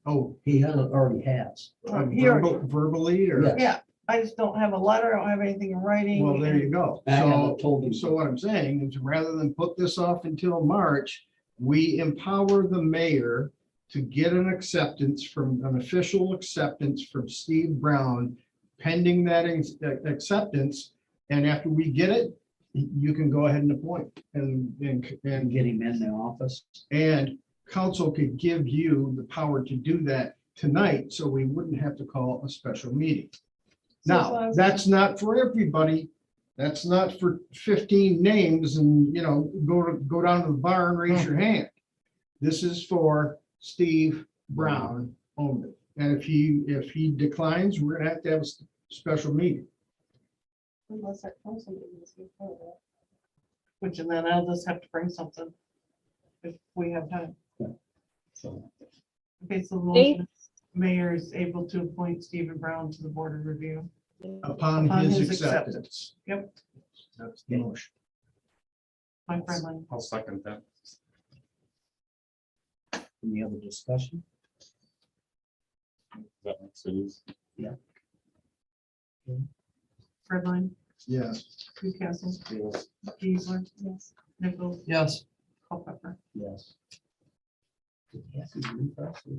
He already has. He already- verbally, or? Yeah. Yeah, I just don't have a letter, I don't have anything in writing. Well, there you go. I haven't told him. So what I'm saying is, rather than put this off until March, we empower the mayor to get an official acceptance from Steve Brown, pending that acceptance. And after we get it, you can go ahead and appoint And and get him in the office. and council could give you the power to do that tonight, so we wouldn't have to call a special meeting. Now, that's not for everybody. That's not for 15 names and, you know, go down to the bar and raise your hand. This is for Steve Brown only. And if he declines, we're gonna have to have a special meeting. Unless our council meeting is before that. Which, and then I'll just have to bring something if we have time. So, Okay, so the motion, mayor is able to appoint Stephen Brown to the board of review. Upon Upon his his acceptance. Yep, That's the motion. my friendly. I'll second that. any other discussion? That makes it easy. Redline, Yes. Newcastle, Yes. Geisler, Yes. Nichols, Yes. Culpepper. Yes. Yes, it's impressive.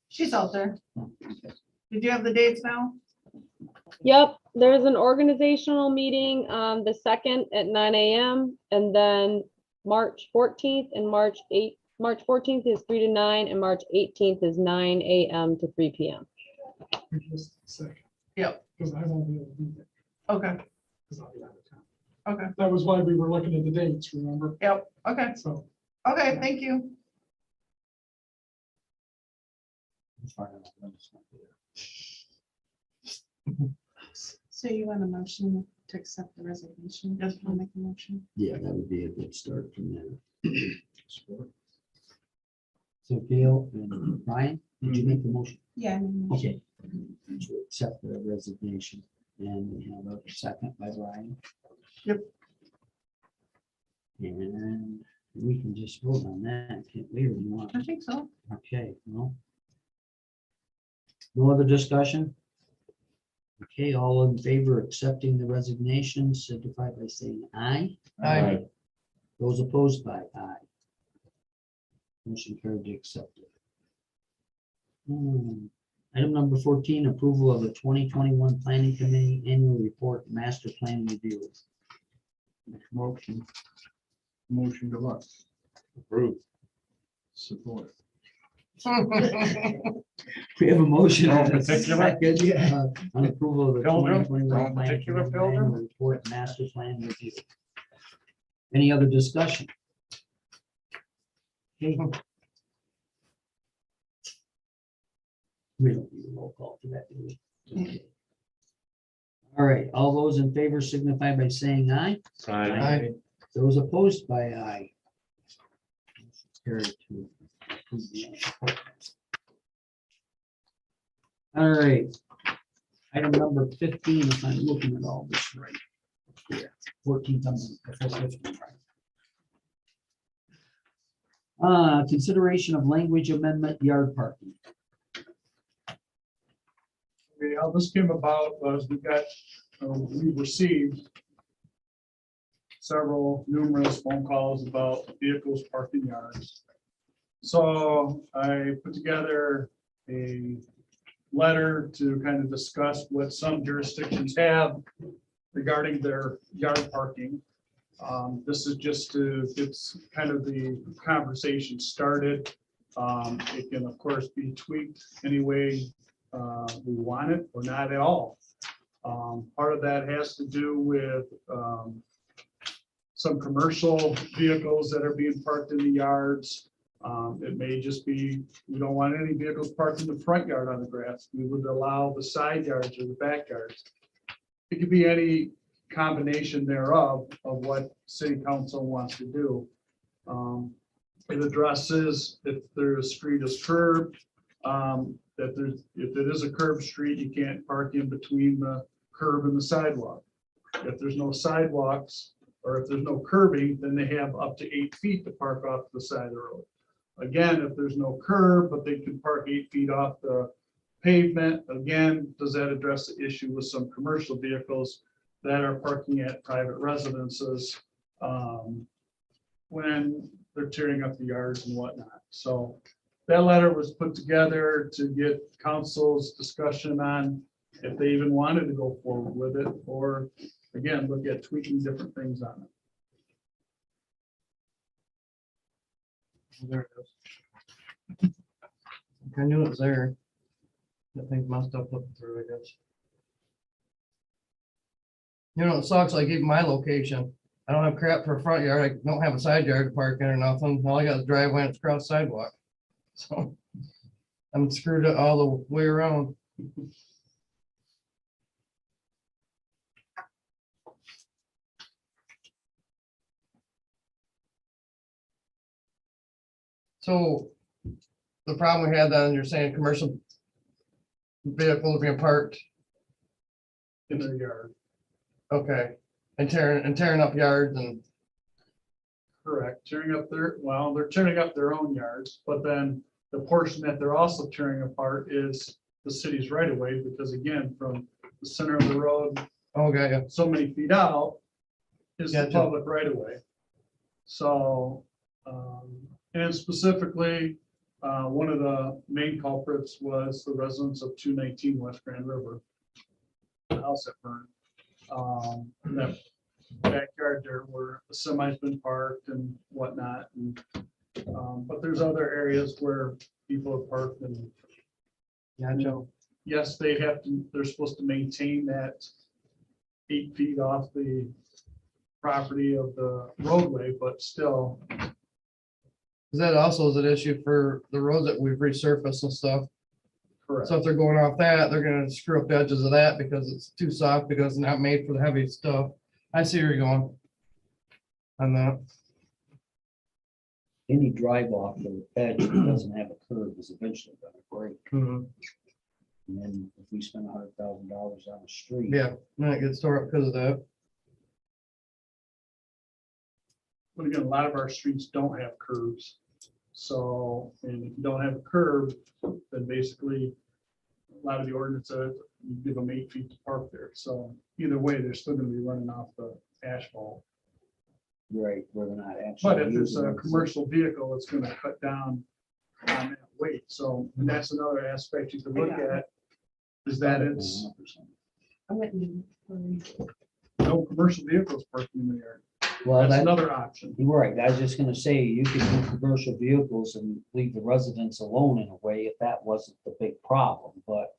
She's out there. Did you have the dates now? Yep, there's an organizational meeting on the 2nd at 9 a.m. and then March 14th and March 8th. March 14th is 3 to 9 and March 18th is 9 a.m. to 3 p.m. For just a second. Yep. Because I won't be able to be there, Okay, because I'll be out of town. okay, That was why we were looking at the dates, remember? yep, okay, So. okay, thank you. So you want a motion to accept the resignation? Yes, I'll make a motion. Yeah, that would be a good start from there. So Gail and Brian, did you make the motion? Yeah. I mean, motion. Okay. To accept the resignation, and we have a second by Brian. Yep. And we can just vote on that, can't we, or you want? I think so. Okay, no. No other discussion? Okay, all in favor of accepting the resignation, signify by saying aye. Aye. Those opposed by aye. Motion carried to accept it. Item number 14, approval of the 2021 Planning Committee Annual Report Master Plan Review. Motion. Motion to what? Approved. Support. We have a motion. No and a particular? second, on approval of the Pilgrim? 2021 No Planning particular Committee pilgrim? Annual Report Master Plan Review. Any other discussion? Okay. We don't need a roll call for that, do we? Okay. All right, all those in favor signify by saying aye. Aye. Those opposed by aye. Carried to approve the report. All right. Item number 15, if I'm looking at all this right. Yeah, 14 comes before 15, right? Consideration of language amendment yard parking. Okay, how this came about was we received numerous phone calls about vehicles parked in yards. So I put together a letter to kind of discuss what some jurisdictions have regarding their yard parking. This is just to get kind of the conversation started. It can, of course, be tweaked any way we want it or not at all. Part of that has to do with some commercial vehicles that are being parked in the yards. It may just be, we don't want any vehicles parked in the front yard on the grass. We would allow the side yards or the back yards. It could be any combination thereof of what city council wants to do. It addresses if their street is curbed, if it is a curb street, you can't park in between the curb and the sidewalk. If there's no sidewalks, or if there's no curbing, then they have up to 8 feet to park off the side of the road. Again, if there's no curb, but they can park 8 feet off the pavement, again, does that address the issue with some commercial vehicles that are parking at private residences when they're tearing up the yards and whatnot? So that letter was put together to get council's discussion on if they even wanted to go forward with it, or again, look at tweaking different things on it. There it is. I knew it was there. That thing must have looked through, I guess. You know, it sucks, like even my location, I don't have crap for a front yard, I don't have a side yard to park in or nothing, all I got is driveway and it's across sidewalk. So I'm screwed up all the way around. So the problem we had then, you're saying commercial vehicles being parked, In their yard, okay, and tearing up yards and, correct, tearing up their, well, they're tearing up their own yards, but then the portion that they're also tearing apart is the city's right of way, because again, from the center of the road, okay, yeah. so many feet out is the Gotcha. public right of way. So, and specifically, one of the main culprits was the residents of 219 West Grand River. The house that burned. That backyard there where the semi's been parked and whatnot. And, but there's other areas where people have parked and, you know, yes, they have to, they're supposed to maintain that 8 feet off the property of the roadway, but still, Cause that also is an issue for the roads that we've resurfaced and stuff. correct. So if they're going off that, they're gonna screw up the edges of that because it's too soft, because it's not made for the heavy stuff. I see where you're going. On that, Any drive off the edge that doesn't have a curb is eventually gonna break. mhm. And then if we spend $100,000 on a street. Yeah, then it gets tore up because of that. But again, a lot of our streets don't have curbs. So, and if you don't have a curb, then basically a lot of the ordinances, you give them 8 feet to park there. So either way, they're still gonna be running off the asphalt. Right, where they're not actually. But if it's using a it. commercial vehicle, it's gonna cut down on that weight. So, and that's another aspect you can look at, is that it's I'm with you. no commercial vehicles parking in the yard. Well, That's that, another option. you're right. I was just gonna say, you could do commercial vehicles and leave the residents alone in a way if that wasn't the big problem, but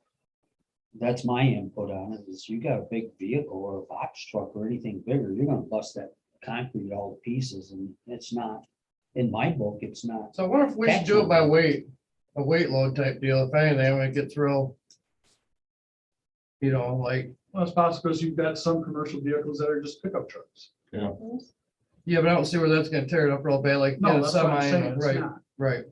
that's my input on it, is you got a big vehicle or a box truck or anything bigger, you're gonna bust that concrete all to pieces, and it's not, in my book, it's not. So I wonder if we should do it by weight, a weight load type deal, if anything, when it gets real. You know, like, Well, it's possible because you've got some commercial vehicles that are just pickup trucks. yeah, but I don't see where that's gonna tear it up real bad, like, No, yeah, that's what I'm semi, saying. It's right, not. right.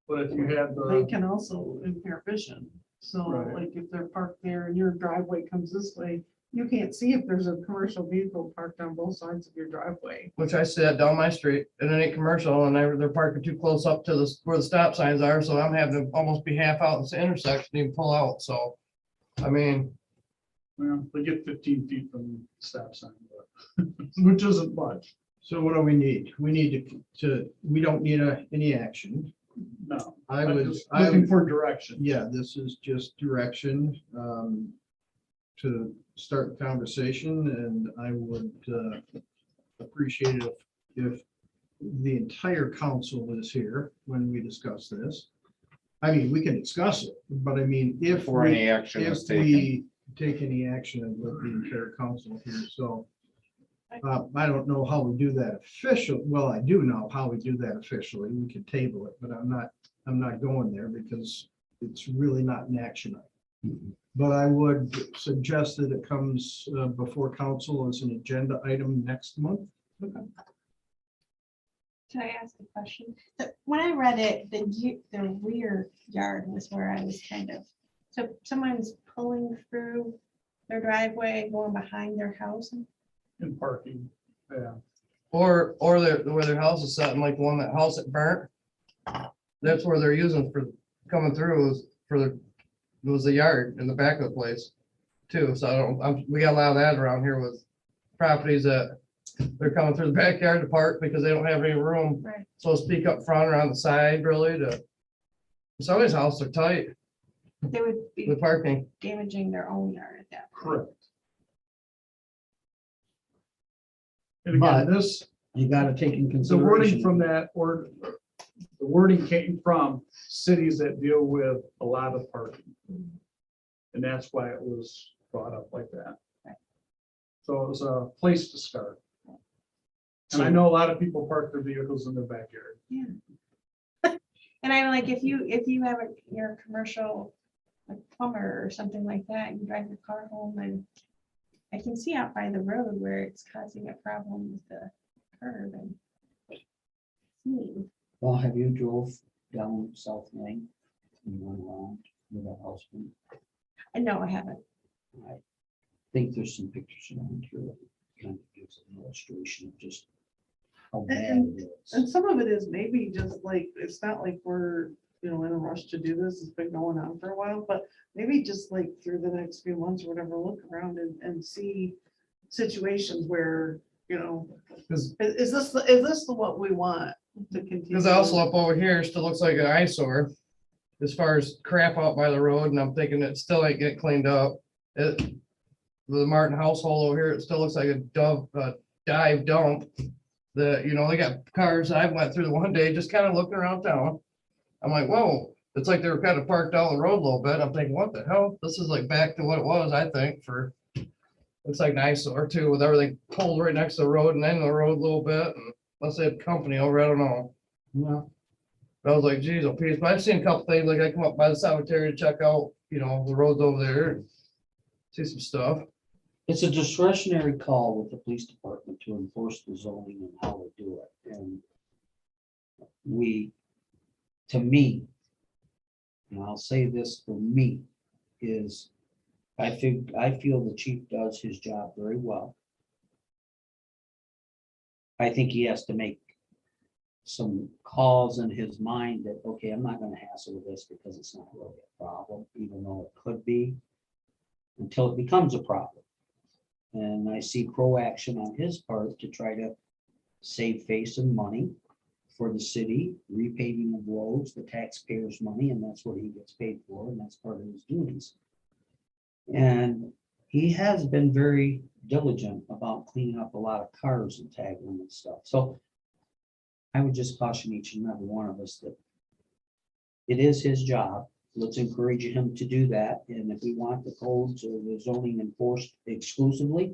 But if you have They the, can also impair vision. So Right. like if they're parked there and your driveway comes this way, you can't see if there's a commercial vehicle parked on both sides of your driveway. Which I see that down my street, and it ain't commercial, and they're parking too close up to where the stop signs are, so I'm having to almost be half out in the intersection to even pull out, so. I mean, well, they get 15 feet from the stop sign, but, which isn't much. So what do we need? We need we don't need any action. No. I I'm would, just looking for direction. yeah, this is just direction to start the conversation, and I would appreciate it if the entire council is here when we discuss this. I mean, we can discuss it, but I mean, if Before any action if is taken. we take any action with the entire council here, so. I don't know how we do that official. Well, I do know how we do that officially. We can table it, but I'm not going there because it's really not an action item. But I would suggest that it comes before council as an agenda item next month. Can I ask a question? When I read it, the rear yard was where I was kind of, so someone's pulling through their driveway, going behind their house. In parking, yeah. or where their house is set, like the one, that house that burnt. That's where they're using for coming through, it was the yard in the back of the place too, so I don't, we got a lot of that around here with properties that they're coming through the backyard to park because they don't have any room. Right. So to speak up front or on the side, really, to somebody's house, they're tight They would be with parking. damaging their own yard at that point. Correct. And again, But- this, You gotta take in the consideration. wording from that, or the wording came from cities that deal with a lot of parking. And that's why it was brought up like that. So it was a place to start. And I know a lot of people park their vehicles in their backyard. And I'm like, if you have you're a commercial like plumber or something like that, you drive your car home and I can see out by the road where it's causing a problem with the curb and. Well, have you drove down South Main? And went around with a husband? No, I haven't. I think there's some pictures around here that kind of gives an illustration of just how bad it And is. some of it is maybe just like, it's not like we're, in a rush to do this. It's been going on for a while, but maybe just like through the next few months or whatever, look around and see situations where, Because is this the what we want to continue? Because also up over here still looks like an eyesore as far as crap out by the road, and I'm thinking it still ain't get cleaned up. The Martin household over here, it still looks like a dive dump. They got cars, I went through the one day, just kind of looking around town. I'm like, whoa, it's like they were kind of parked down the road a little bit. I'm thinking, what the hell? This is like back to what it was, I think, looks like an eyesore too, with everything pulled right next to the road and then the road a little bit, and unless they had company over, I don't know. Well, I was like, geez, oh, peace. But I've seen a couple things, like I come up by the cemetery to check out, the roads over there and see some stuff. it's a discretionary call with the police department to enforce the zoning and how to do it. And to me, and I'll say this for me, is I feel the chief does his job very well. I think he has to make some calls in his mind that, okay, I'm not gonna hassle with this because it's not really a problem, even though it could be, until it becomes a problem. And I see proaction on his part to try to save face and money for the city, repaving of roads, the taxpayers' money, and that's what he gets paid for, and that's part of his duties. And he has been very diligent about cleaning up a lot of cars and tagging them and stuff. So I would just caution each and every one of us that it is his job. Let's encourage him to do that. And if we want the codes or the zoning enforced exclusively,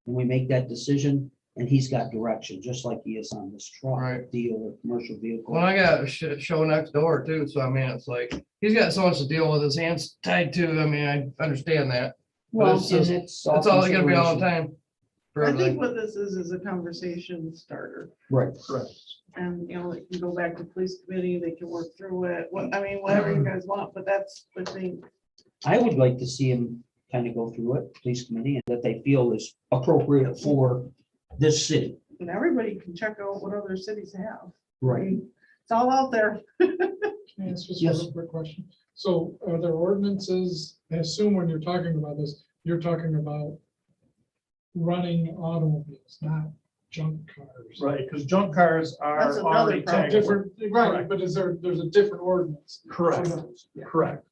then we make that decision, and he's got direction, just like he is on this truck Right. deal or commercial vehicle. Well, I got a show next door too, so I mean, it's like, he's got so much to deal with, his hands tied too. I mean, I understand that. Well, it's and just- it's That's all gonna be all the consideration. time. For I think everything. what this is a conversation starter. Right. Correct. And, it can go back to police committee, they can work through it, whatever you guys want, but that's the thing. I would like to see him kind of go through it, police committee, and that they feel is appropriate for this city. And everybody can check out what other cities have. Right. It's all out there. Can I ask just Yes. a quick question? So are there ordinances, I assume when you're talking about this, you're talking about running automobiles, not junk cars. Right, because junk cars That's are another already problem. tagged. Different, right, Correct. but there's a different ordinance. Correct. for those. Yeah. Correct.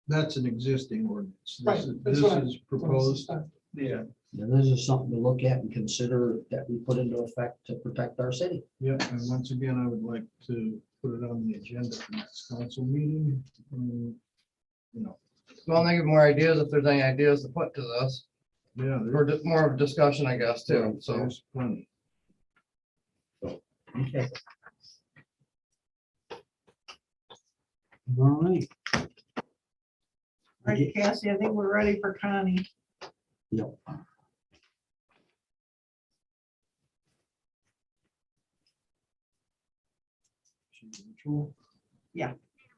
That's an existing ordinance. Right, This is, that's this what I- is proposed. Yeah. Yeah, this is something to look at and consider that we put into effect to protect our city. Yeah, and once again, I would like to put it on the agenda for next council meeting. Well, they give more ideas if there's any ideas to put to this, Yeah. or more of a discussion, I guess, too, so. There's plenty. Okay. All right. All right, Cassie, I think we're ready for Connie. Yep.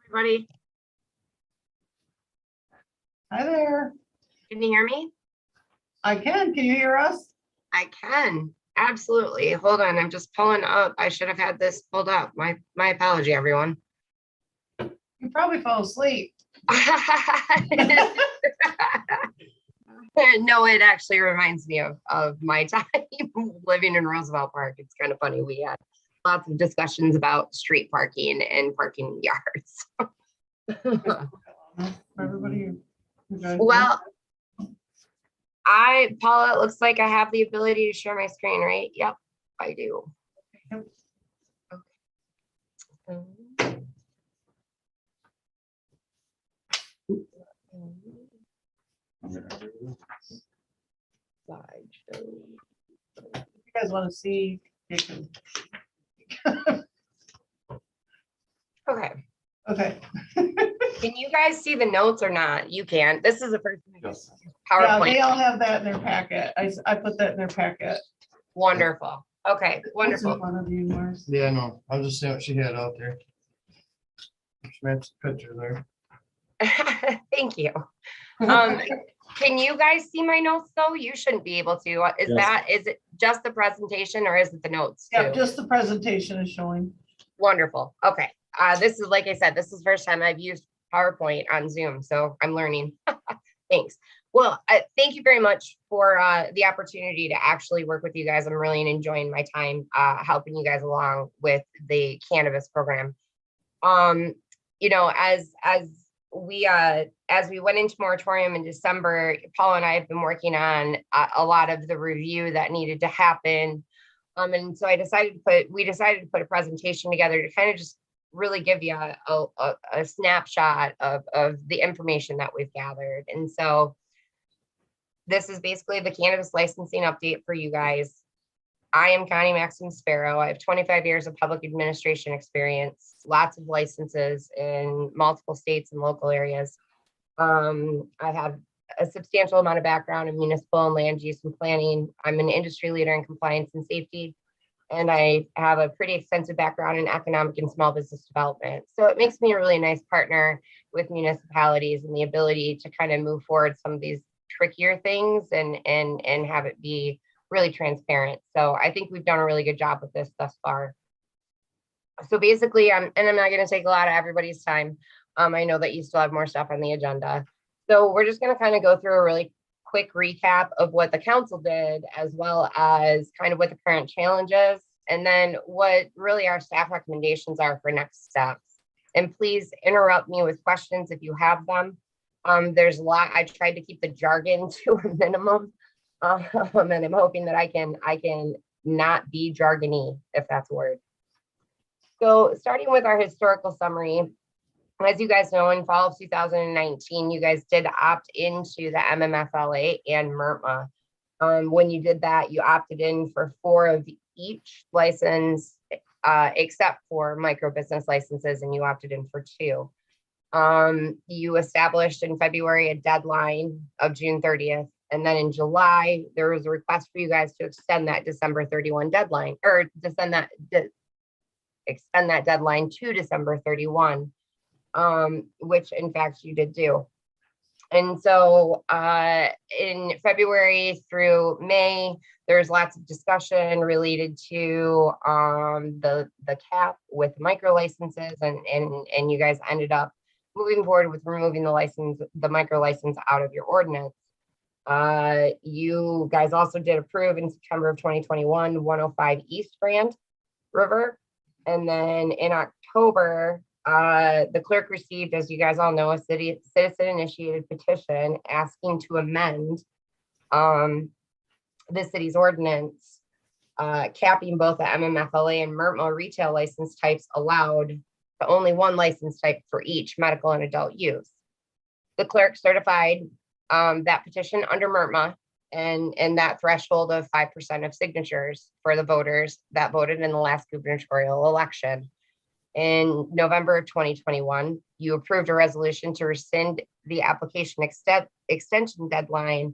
Everybody, Hi there. can you hear me? I can. Can you hear us? I can, absolutely. Hold on, I'm just pulling up. I should have had this pulled up. My apology, everyone. You probably fell asleep. No, it actually reminds me of my time living in Roosevelt Park. It's kind of funny. We had lots of discussions about street parking and parking yards. Everybody. you guys- Well, Paula, it looks like I have the ability to share my screen, right? Yep, I do. Okay. Slideshow. If you guys want to see, you can. Okay, Okay. can you guys see the notes or not? You can. This is the first Yes. Yeah, PowerPoint. they all have that in their packet. I put that in their packet. Wonderful. Okay, What's in wonderful. front of you, Morris? Yeah, no, I was just seeing what she had out there. She matched the picture there. Thank you. Can you guys see my notes though? You shouldn't be able to. Is it just the presentation or is it the notes too? Yeah, just the presentation is showing. Wonderful. Okay. This is, like I said, this is the first time I've used PowerPoint on Zoom, so I'm learning. Thanks. Well, thank you very much for the opportunity to actually work with you guys. I'm really enjoying my time helping you guys along with the cannabis program. You know, as we went into moratorium in December, Paul and I have been working on a lot of the review that needed to happen. And so we decided to put a presentation together to kind of just really give you a snapshot of the information that we've gathered. And so this is basically the cannabis licensing update for you guys. I am Connie Maxim Sparrow. I have 25 years of public administration experience, lots of licenses in multiple states and local areas. I have a substantial amount of background in municipal and land use and planning. I'm an industry leader in compliance and safety, and I have a pretty extensive background in economic and small business development. So it makes me a really nice partner with municipalities and the ability to kind of move forward some of these trickier things and have it be really transparent. So I think we've done a really good job with this thus far. So basically, and I'm not going to take a lot of everybody's time. I know that you still have more stuff on the agenda. So we're just going to kind of go through a really quick recap of what the council did, as well as kind of what the current challenges, and then what really our staff recommendations are for next steps. And please interrupt me with questions if you have them. There's a lot. I tried to keep the jargon to a minimum, and I'm hoping that I can not be jargony, if that's a word. So starting with our historical summary, as you guys know, in fall of 2019, you guys did opt into the MMFLA and MERMA. When you did that, you opted in for 4 of each license, except for micro business licenses, and you opted in for 2. You established in February a deadline of June 30th. And then in July, there was a request for you guys to extend that December 31 deadline, or extend that deadline to December 31, which in fact you did do. And so in February through May, there's lots of discussion related to the cap with micro licenses, and you guys ended up moving forward with removing the micro license out of your ordinance. You guys also did approve in September of 2021 105 East Grand River. And then in October, the clerk received, as you guys all know, a citizen-initiated petition asking to amend the city's ordinance, capping both the MMFLA and MERMA retail license types allowed to only 1 license type for each medical and adult use. The clerk certified that petition under MERMA and that threshold of 5% of signatures for the voters that voted in the last gubernatorial election. In November of 2021, you approved a resolution to rescind the application extension deadline.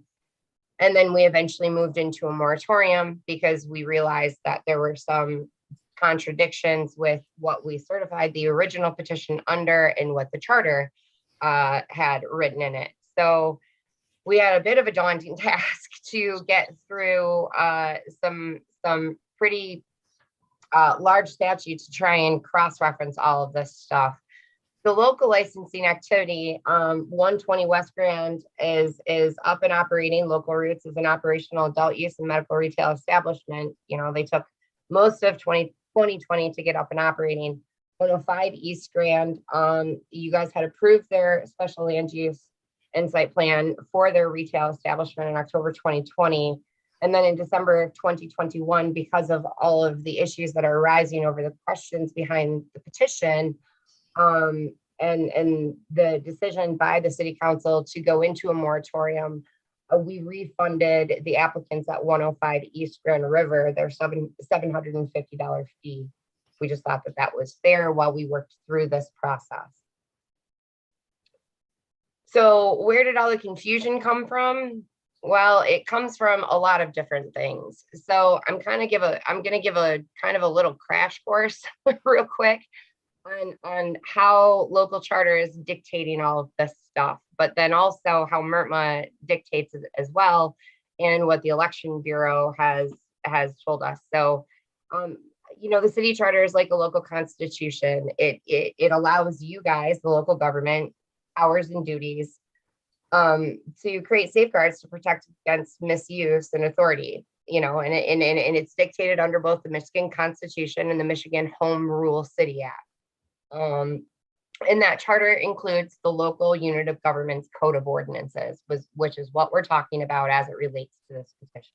And then we eventually moved into a moratorium because we realized that there were some contradictions with what we certified the original petition under and what the charter had written in it. So we had a bit of a daunting task to get through some pretty large statutes to try and cross-reference all of this stuff. The local licensing activity, 120 West Grand is up and operating. Local Roots is an operational adult use and medical retail establishment. You know, they took most of 2020 to get up and operating. 105 East Grand, you guys had approved their special land use and site plan for their retail establishment in October 2020. And then in December of 2021, because of all of the issues that are arising over the questions behind the petition, and the decision by the city council to go into a moratorium, we refunded the applicants at 105 East Grand River their $750 fee. We just thought that that was fair while we worked through this process. So where did all the confusion come from? Well, it comes from a lot of different things. So I'm going to give a kind of a little crash course real quick on how local charter is dictating all of this stuff, but then also how MRTMA dictates it as well, and what the Election Bureau has told us. So, you know, the city charter is like a local constitution. It allows you guys, the local government, powers and duties to create safeguards to protect against misuse and authority, you know, and it's dictated under both the Michigan Constitution and the Michigan Home Rule City Act. And that charter includes the local unit of government's code of ordinances, which is what we're talking about as it relates to this petition.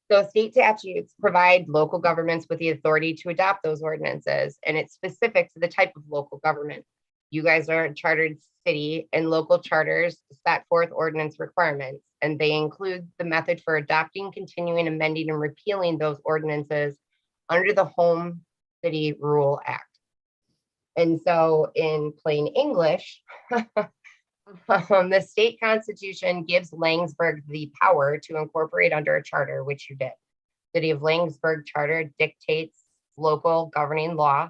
So state statutes provide local governments with the authority to adopt those ordinances, and it's specific to the type of local government. You guys are a chartered city, and local charters set forth ordinance requirements, and they include the method for adopting, continuing, amending, and repealing those ordinances under the Home City Rule Act. And so in plain English, the state constitution gives Laingsburg the power to incorporate under a charter, which you did. City of Laingsburg charter dictates local governing law.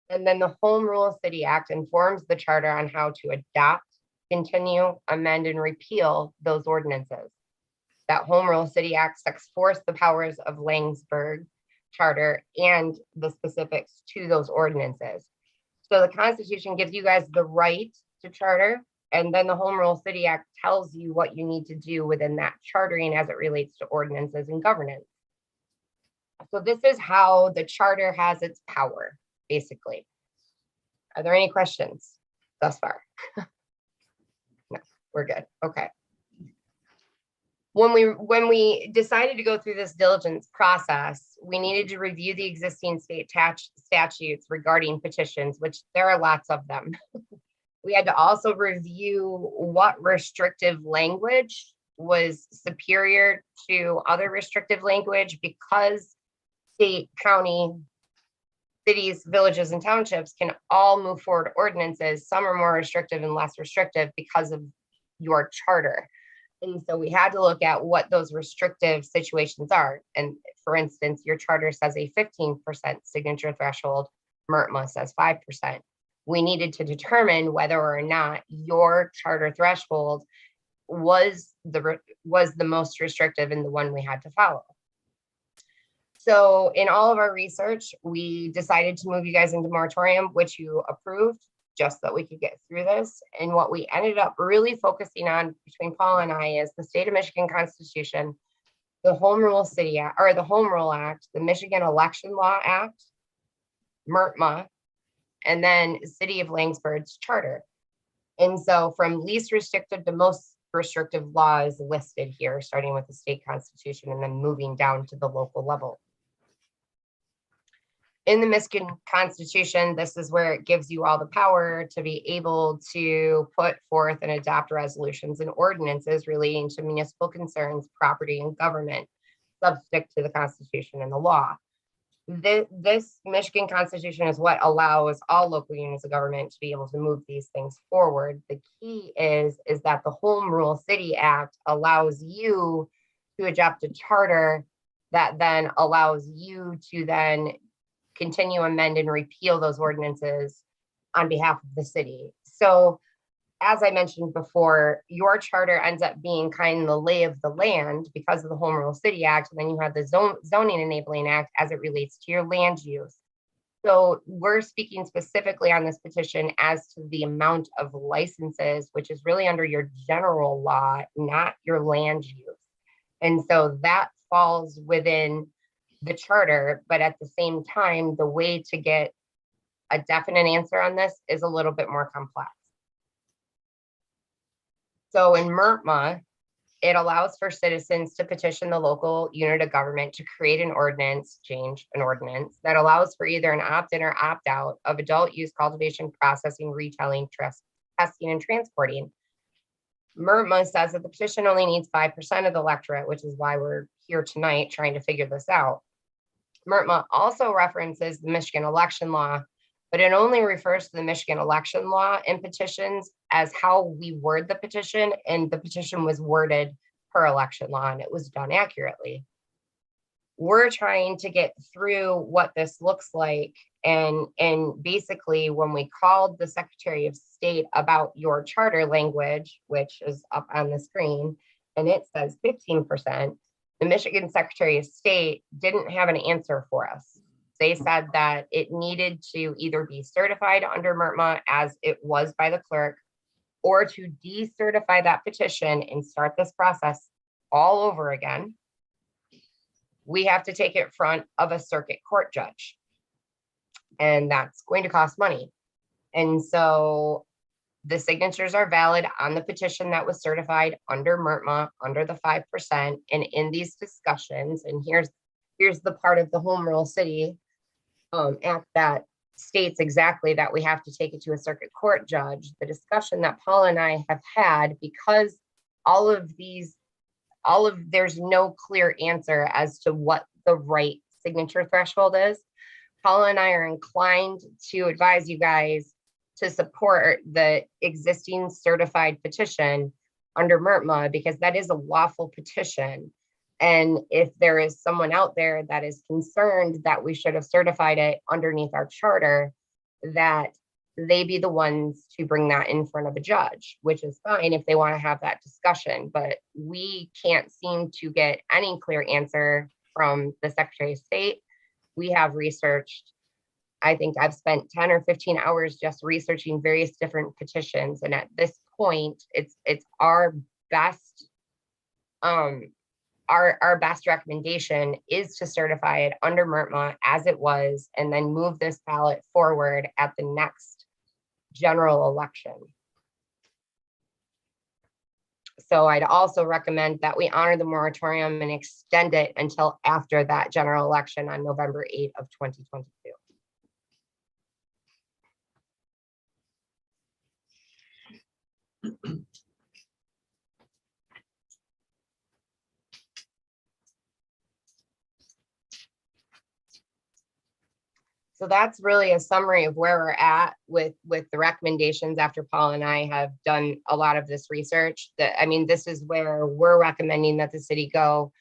And then the Home Rule City Act informs the charter on how to adopt, continue, amend, and repeal those ordinances. That Home Rule City Act sets forth the powers of Laingsburg charter and the specifics to those ordinances. So the Constitution gives you guys the right to charter, and then the Home Rule City Act tells you what you need to do within that chartering as it relates to ordinances and governance. So this is how the charter has its power, basically. Are there any questions thus far? No, we're good. Okay. When we decided to go through this diligence process, we needed to review the existing state statutes regarding petitions, which there are lots of them. We had to also review what restrictive language was superior to other restrictive language, because state, county, cities, villages, and townships can all move forward ordinances. Some are more restrictive and less restrictive because of your charter. And so we had to look at what those restrictive situations are. And for instance, your charter says a 15% signature threshold, MRTMA says 5%. We needed to determine whether or not your charter threshold was the most restrictive and the one we had to follow. So in all of our research, we decided to move you guys into moratorium, which you approved, just so that we could get through this. And what we ended up really focusing on between Paul and I is the state of Michigan Constitution, the Home Rule City Act, or the Home Rule Act, the Michigan Election Law Act, MRTMA, and then City of Laingsburg's charter. And so from least restrictive to most restrictive law is listed here, starting with the state constitution and then moving down to the local level. In the Michigan Constitution, this is where it gives you all the power to be able to put forth and adopt resolutions and ordinances relating to municipal concerns, property, and government, subject to the Constitution and the law. This Michigan Constitution is what allows all local units of government to be able to move these things forward. The key is that the Home Rule City Act allows you to adopt a charter that then allows you to then continue, amend, and repeal those ordinances on behalf of the city. So as I mentioned before, your charter ends up being kind of the lay of the land because of the Home Rule City Act, and then you have the Zoning Enabling Act as it relates to your land use. So we're speaking specifically on this petition as to the amount of licenses, which is really under your general law, not your land use. And so that falls within the charter, but at the same time, the way to get a definite answer on this is a little bit more complex. So in MRTMA, it allows for citizens to petition the local unit of government to create an ordinance, change an ordinance that allows for either an opt-in or opt-out of adult use cultivation, processing, retailing, testing, and transporting. MRMA says that the petition only needs 5% of the electorate, which is why we're here tonight trying to figure this out. MRMA also references the Michigan election law, but it only refers to the Michigan election law in petitions as how we word the petition, and the petition was worded per election law, and it was done accurately. We're trying to get through what this looks like, and basically when we called the Secretary of State about your charter language, which is up on the screen, and it says 15%, the Michigan Secretary of State didn't have an answer for us. They said that it needed to either be certified under MRMA as it was by the clerk, or to decertify that petition and start this process all over again. We have to take it in front of a circuit court judge. And that's going to cost money. And so the signatures are valid on the petition that was certified under MRMA, under the 5%. And in these discussions, and here's the part of the Home Rule City Act that states exactly that we have to take it to a circuit court judge. The discussion that Paul and I have had, because there's no clear answer as to what the right signature threshold is. Paul and I are inclined to advise you guys to support the existing certified petition under MRMA, because that is a lawful petition. And if there is someone out there that is concerned that we should have certified it underneath our charter, that they be the ones to bring that in front of a judge, which is fine if they want to have that discussion. But we can't seem to get any clear answer from the Secretary of State. We have researched, I think I've spent 10 or 15 hours just researching various different petitions. And at this point, it's our best, our best recommendation is to certify it under MRMA as it was, and then move this ballot forward at the next general election. So I'd also recommend that we honor the moratorium and extend it until after that general election on November 8th of 2022. So that's really a summary of where we're at with the recommendations after Paul and I have done a lot of this research. This is where we're recommending that the city go,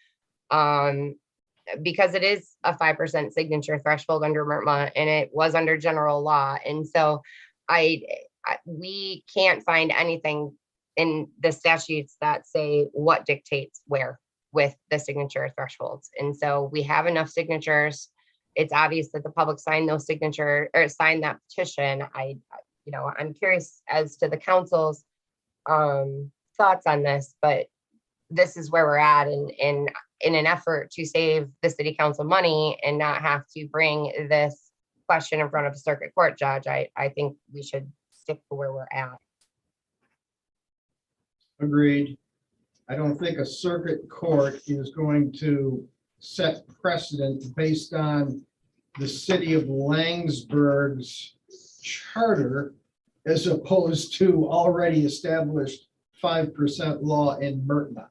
because it is a 5% signature threshold under MRMA, and it was under general law. And so we can't find anything in the statutes that say what dictates where with the signature thresholds. And so we have enough signatures. It's obvious that the public signed those signature or signed that petition. I'm curious as to the council's thoughts on this, but this is where we're at, and in an effort to save the city council money and not have to bring this question in front of a circuit court judge, I think we should stick to where we're at. Agreed. I don't think a circuit court is going to set precedent based on the city of Langsburg's charter as opposed to already established 5% law in MRMA.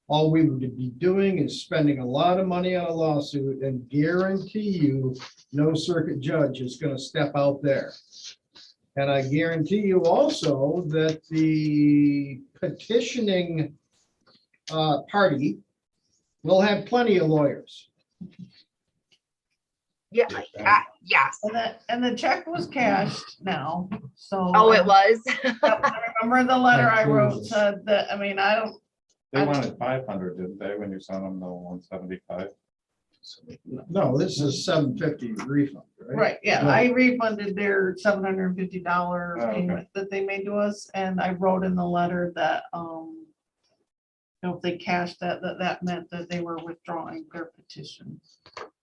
All we would be doing is spending a lot of money on a lawsuit, and guarantee you no circuit judge is going to step out there. And I guarantee you also that the petitioning party will have plenty of lawyers. Yeah, yes. And the check was cashed now, so. Oh, it was? I remember the letter I wrote said that, They wanted 500, didn't they, when you sent them the 175? No, this is $750 refund, right? right, yeah, No. I refunded their $750 okay. payment that they made to us, and I wrote in the letter that, if they cashed that meant that they were withdrawing their petition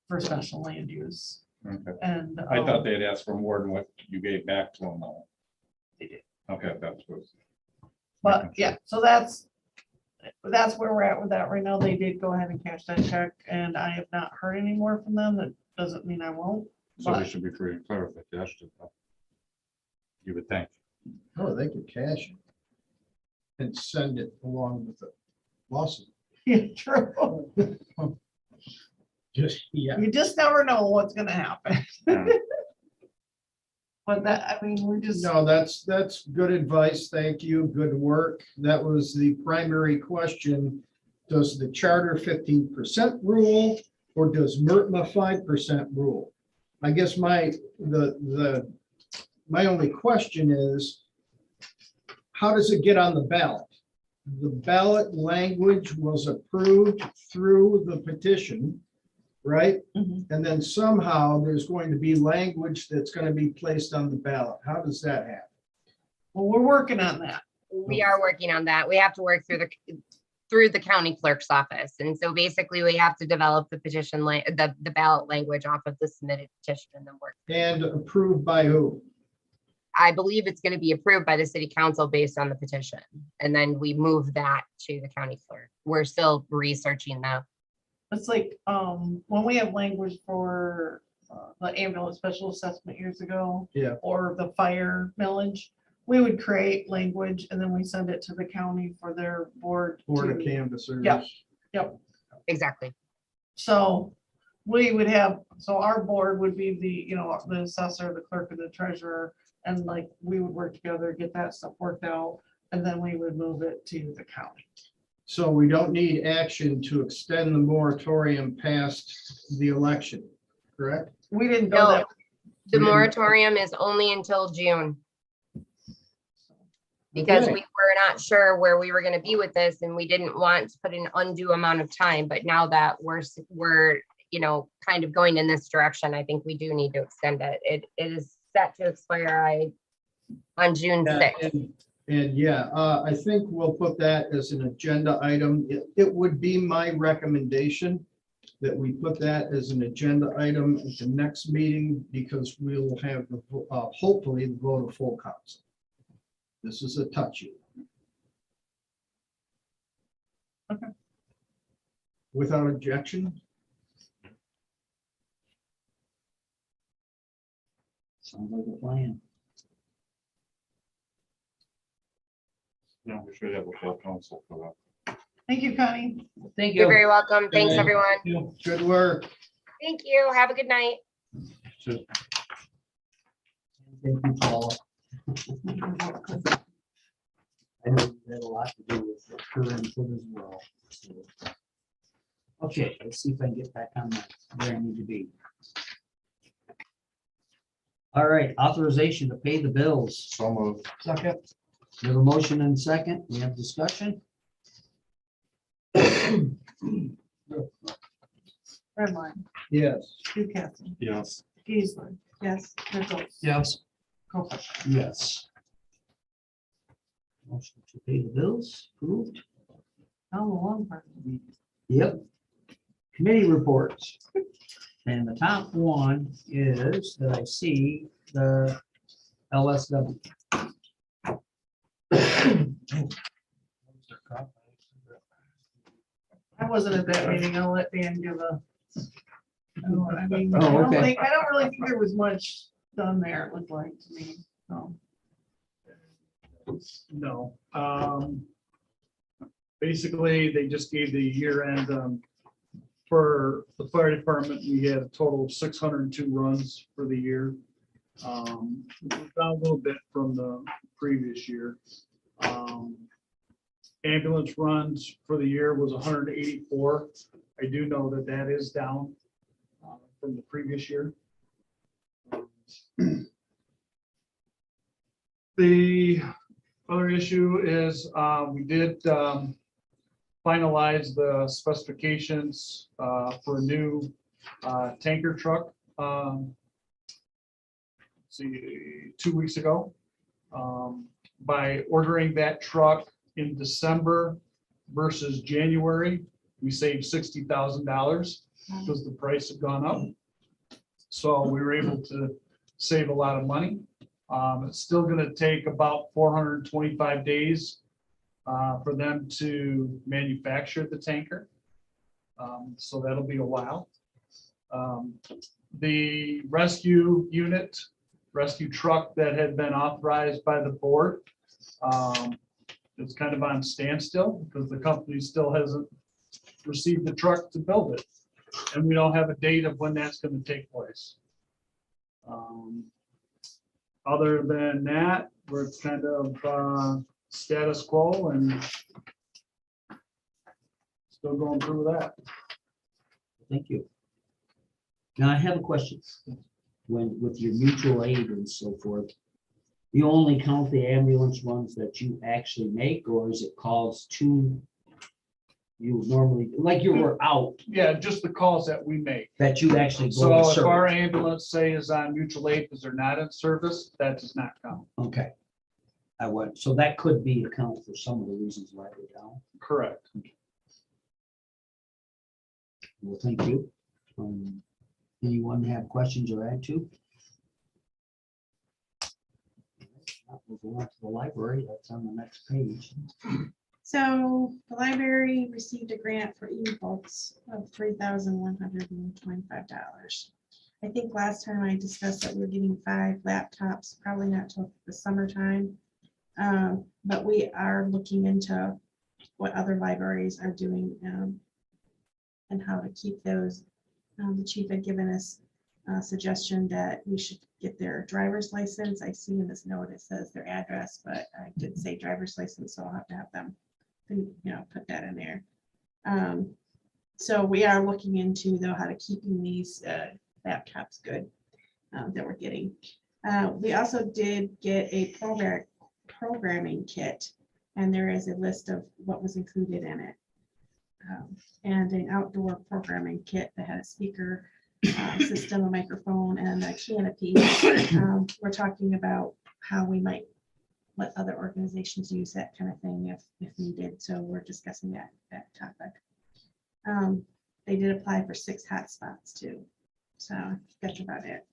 for special land use. Okay. And. I thought they'd asked for more than what you gave back to them though. They did. Okay, that's what. But yeah, so that's where we're at with that right now. They did go ahead and cash that check, and I have not heard any more from them. That doesn't mean I won't. So they But- should be free and clear if they cashed it. You would think. Oh, they could cash it. and send it along with the lawsuit. Yeah, true. Just, yeah. You just never know what's gonna happen. Yeah. But that, I mean, we just, No, that's good advice. Thank you. Good work. That was the primary question. Does the charter 15% rule or does MERTMA 5% rule? I guess my only question is, how does it get on the ballot? The ballot language was approved through the petition, right? Mhm. And then somehow there's going to be language that's going to be placed on the ballot. How does that happen? well, we're working on that. We are working on that. We have to work through the county clerk's office. And so basically we have to develop the petition, the ballot language off of the submitted petition and then work. And approved by who? I believe it's going to be approved by the city council based on the petition. And then we move that to the county clerk. We're still researching that. It's like, when we have language for the ambulance special assessment years ago. Yeah. Or the fire millage, we would create language and then we send it to the county for their board. Board of to- canvassers. Yep. Exactly. So we would have, so our board would be the assessor, the clerk and the treasurer. And like, we would work together, get that stuff worked out, and then we would move it to the county. So we don't need action to extend the moratorium past the election, correct? We didn't go No, that. the Yeah. moratorium is only until June. Because Okay. we were not sure where we were going to be with this and we didn't want to put an undue amount of time. But now that we're kind of going in this direction, I think we do need to extend it. It is set to expire on June Yeah, 6th. And yeah, I think we'll put that as an agenda item. It would be my recommendation that we put that as an agenda item at the next meeting because we will have hopefully the vote of full council. This is a touchy. Okay. Without objection? Sounds like a plan. Yeah, we should have a full council for that. Thank you, Connie. Thank You're you. very welcome. Thanks, Okay. everyone. Good work. Thank you. Have a good night. Should- Thank you, Paula. I know you had a lot to do with her input as well. So, okay, let's see if I can get back on where I need to be. All right, authorization to pay the bills. So moved. Second. We have a motion and second. We have discussion. Redline, Yes. Newcastle, Yes. Geisler, yes, Nichols. Yes. Coker. Yes. Motion to pay the bills approved. Now the long part. Yep. Committee reports. And the top one is that I see the LSW. I wasn't at that meeting. I'll let Dan give a. I mean, Oh, okay. I don't really think there was much done there, it looked like to me, so. No. Basically, they just gave the year end, for the fire department, we had a total of 602 runs for the year. Down a little bit from the previous year. Ambulance runs for the year was 184. I do know that that is down from the previous year. The other issue is we did finalize the specifications for a new tanker truck. See, 2 weeks ago. By ordering that truck in December versus January, we saved $60,000 because the price had gone up. So we were able to save a lot of money. It's still going to take about 425 days for them to manufacture the tanker. So that'll be a while. The rescue unit, rescue truck that had been authorized by the board it's kind of on standstill because the company still hasn't received the truck to build it. And we don't have a date of when that's gonna take place. Other than that, we're kind of status quo and still going through that. Thank you. Now I have a question. When, with your mutual aid and so forth, you only count the ambulance runs that you actually make, or is it calls to you normally, like you were out, Yeah, just the calls that we make. that you actually go So to if our serve? ambulance say is on mutual aid because they're not in service, that does not count. Okay. I went, so that could be account for some of the reasons why they're down. Correct. Well, thank you. Anyone have questions or add to? We'll go on to the library. That's on the next page. So the library received a grant for e-books of $3,125. I think last time I discussed that we were getting 5 laptops, probably not till the summertime. But we are looking into what other libraries are doing and how to keep those. The chief had given us a suggestion that we should get their driver's license. I see in this note it says their address, but I did say driver's license, so I'll have to have them, put that in there. So we are looking into though how to keeping these laptops good that we're getting. We also did get a programming kit, and there is a list of what was included in it. And an outdoor programming kit that had a speaker system, a microphone, and a canopy. We're talking about how we might let other organizations use that kind of thing if needed. So we're discussing that topic. They did apply for 6 hotspots too. So that's about it.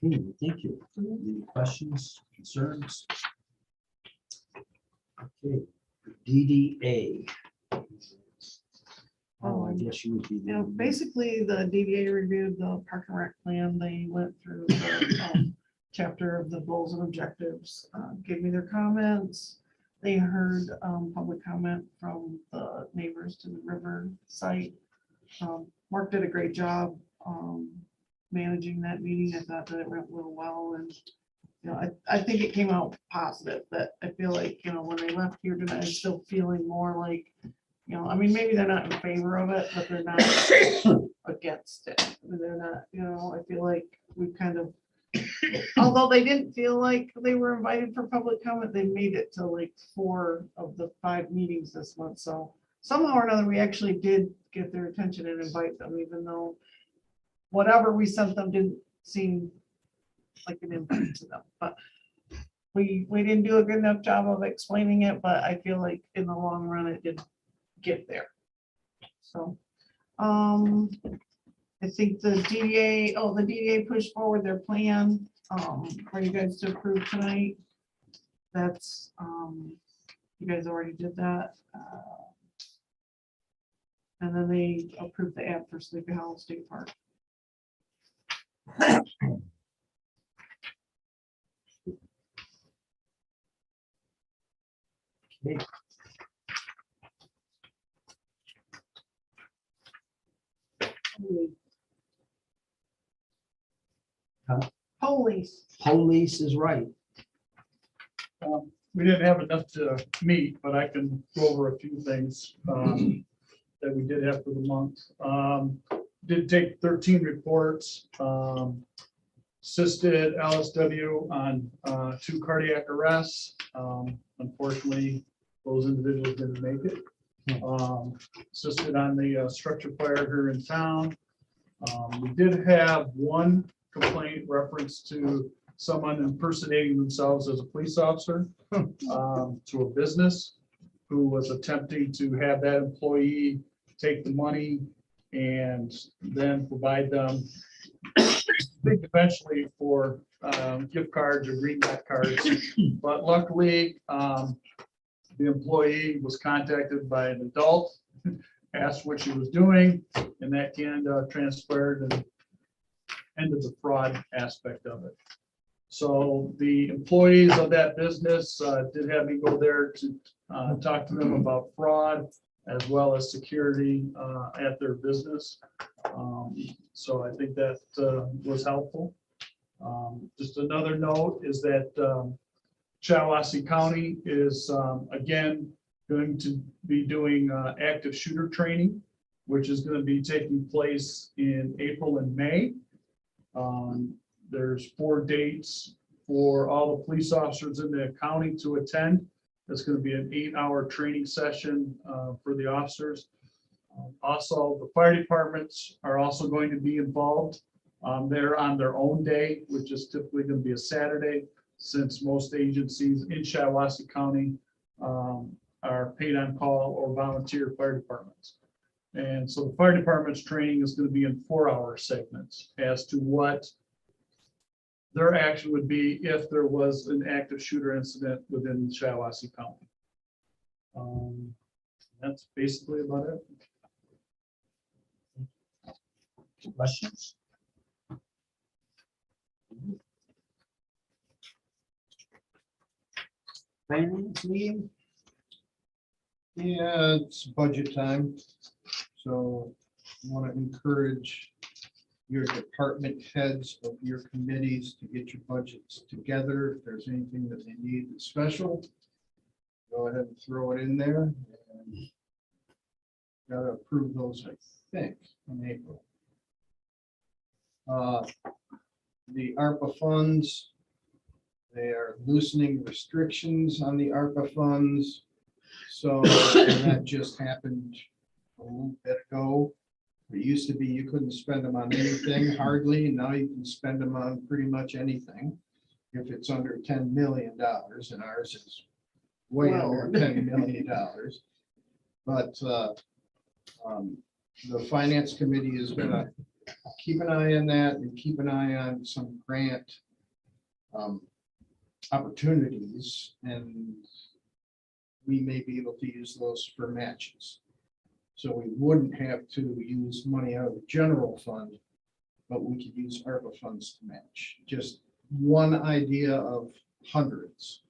Okay, thank you. Any questions, concerns? Okay, DDA. Oh, I guess you would be. You know, basically, the DDA reviewed the park and rec plan. They went through the chapter of the goals and objectives, gave me their comments. They heard public comment from the neighbors to the river site. Mark did a great job managing that meeting. I thought that it went real well, and I think it came out positive. That I feel like when they left here tonight, I'm still feeling more like. I mean, maybe they're not in favor of it, but they're not against it. I mean, they're not, I feel like we kind of, although they didn't feel like they were invited for public comment, they made it to like 4 of the 5 meetings this month. So somehow or another, we actually did get their attention and invite them, even though whatever we sent them didn't seem like an invite to them. But we didn't do a good enough job of explaining it, but I feel like in the long run, it did get there. So I think the DDA pushed forward their plan for you guys to approve tonight. That's you guys already did that. And then they approved the app for Sleepy Hollow State Park. Okay. Police. Police is right. We didn't have enough to meet, but I can go over a few things that we did have for the month. Did take 13 reports, assisted LSW on 2 cardiac arrests. Unfortunately, those individuals didn't make it. Assisted on the structure fire here in town. We did have 1 complaint reference to someone impersonating themselves as a police officer to a business who was attempting to have that employee take the money and then provide them, I think eventually for gift cards or greenback cards. But luckily, the employee was contacted by an adult, asked what she was doing, and that transpired and ended the fraud aspect of it. So the employees of that business did have me go there to talk to them about fraud as well as security at their business. So I think that was helpful. Just another note is that Shiawassee County is again going to be doing active shooter training, which is going to be taking place in April and May. There's 4 dates for all the police officers in the county to attend. It's going to be an 8-hour training session for the officers. Also, the fire departments are also going to be involved. They're on their own day, which is typically going to be a Saturday, since most agencies in Shiawassee County are paid on call or volunteer fire departments. And so the fire department's training is going to be in 4-hour segments as to what their action would be if there was an active shooter incident within Shiawassee County. That's basically about it. Questions? Finance meeting? Yeah, it's budget time. So I want to encourage your department heads of your committees to get your budgets together. If there's anything that they need that's special, go ahead and throw it in there. And gotta approve those, I think, in April. The ARPA funds, they are loosening restrictions on the ARPA funds. So and that just happened a little bit ago. It used to be you couldn't spend them on anything hardly. Now you can spend them on pretty much anything if it's under $10 million, and ours is way under $10 million. But the finance committee is gonna keep an eye on that and keep an eye on some grant opportunities, and we may be able to use those for matches. So we wouldn't have to use money out of the general fund, but we could use ARPA funds to match. Just one idea of hundreds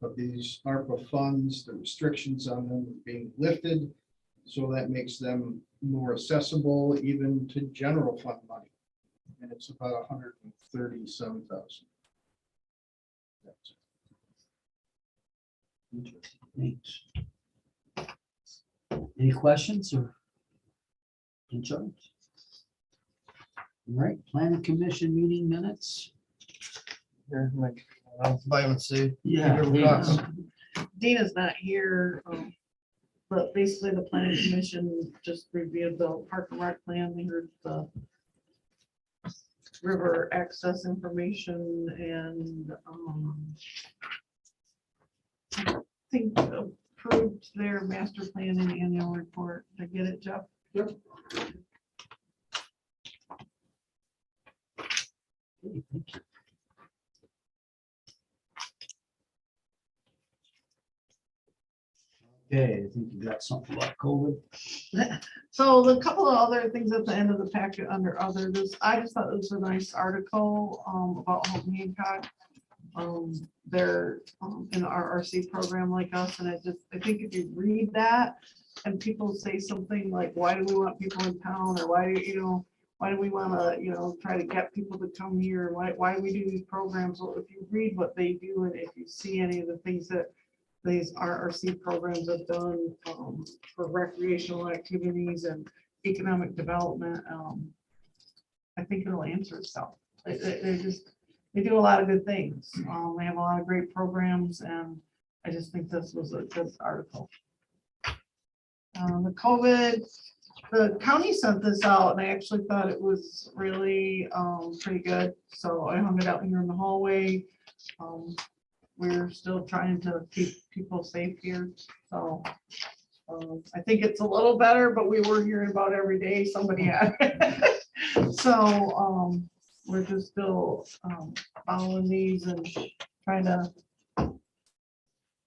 of these ARPA funds, the restrictions on them being lifted. So that makes them more accessible even to general fund money. And it's about 137,000. Thanks. Any questions or concerns? All right, planning commission meeting minutes. Here, like, vitamin C. Yeah. Dina's not here, but basically the planning commission just reviewed the park and rec plan. They heard the river access information and I think approved their master plan and annual report. Did I get it, Jeff? Yep. Okay, thank you. Okay, I think you got something about COVID. So the couple of other things at the end of the packet under other, I just thought it was a nice article about Houghton Hancock. They're in the RRC program like us, and I think if you read that and people say something like, why do we want people in town, or why do we want to, try to get people to come here? Why do we do these programs? Well, if you read what they do and if you see any of the things that these RRC programs have done for recreational activities and economic development, I think it'll answer itself. They do a lot of good things. They have a lot of great programs, and I just think this was a good article. The COVID, the county sent this out, and I actually thought it was really pretty good. So I hung it out here in the hallway. We're still trying to keep people safe here. So I think it's a little better, but we were hearing about every day somebody had it. So we're just still following these and trying to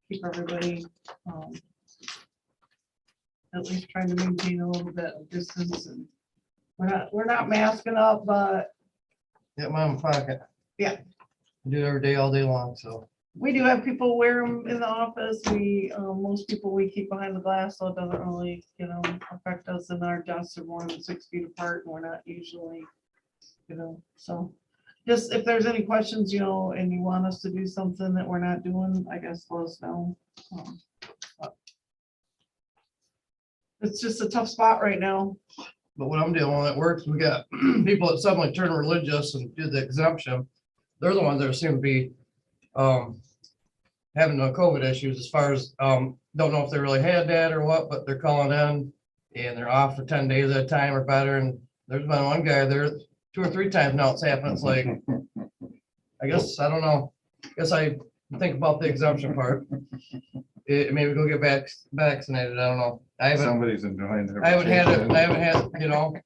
keep everybody at least trying to maintain a little bit of distance. And we're not masking up, but Get my own pocket. yeah, Do it every day, all day long, so. We do have people wear them in the office. Most people we keep behind the glass, so it doesn't really, affect us, and our desks are more than 6 feet apart, and we're not usually, so. Just if there's any questions, and you want us to do something that we're not doing, I guess let us know. But It's just a tough spot right now. But what I'm dealing with at work, we got people that suddenly turn religious and do the exemption. They're the ones that seem to be having no COVID issues as far as, don't know if they really had that or what, but they're calling in and they're off for 10 days at a time or better. And there's been one guy there 2 or 3 times now it's happened. It's like, I guess, I don't know. Guess I think about the exemption part. Maybe go get vaccinated. I don't know. Somebody's enjoying their. I haven't had it. vacation. I haven't had,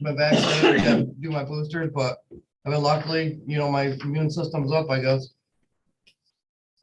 been vaccinated, got to do my boosters, but I mean, luckily, my immune system's up, I guess.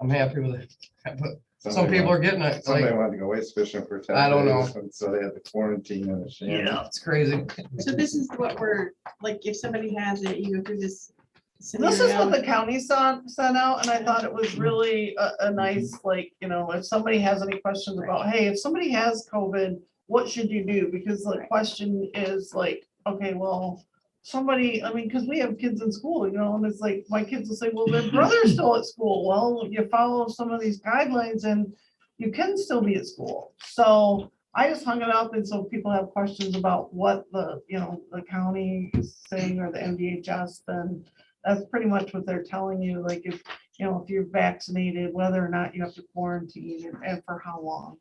I'm happy with it. But some people are getting it. It's Somebody like, wanted to go ice fishing for 10 I don't know. days, and so they had to quarantine in a shanty. it's crazy. So this is what we're, like, if somebody has it, you go through this. This is what scenario. the county sent out, and I thought it was really a nice, if somebody has any questions about, hey, if somebody has COVID, what should you do? Because the question is like, okay, well, somebody, because we have kids in school, and it's like, my kids will say, well, their brother's still at school. Well, you follow some of these guidelines and you can still be at school. So I just hung it up, and so people have questions about what the county is saying or the MDHS, then that's pretty much what they're telling you, like if you're vaccinated, whether or not you have to quarantine and for how long.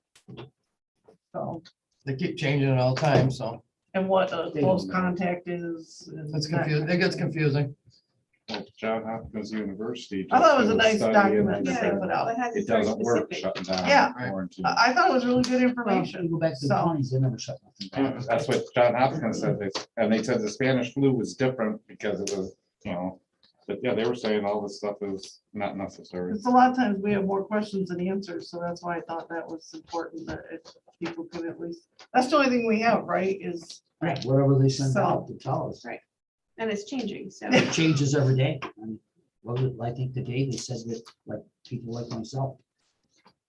So, They keep changing it all the time, so and what a close contact is. and it's that confusing. It gets confusing. Like John Hopkins University. I thought it was just a did nice study, document and that they said put out. It has It very doesn't work specific. shutting down. Yeah. quarantine. I thought it was really good Well, information. you go back to the So- 20s, they never shut nothing down. That's what John Hopkins said, and they said the Spanish flu was different because it was, but yeah, they were saying all this stuff is not necessary. It's a lot of times we have more questions than answers, so that's why I thought that was important, that if people could at least, that's the only thing we have, right, is. Right, whatever they send So- out to tell us. Right. And it's changing, so. It changes every day. And what was it, I think today they said that, like, people like myself,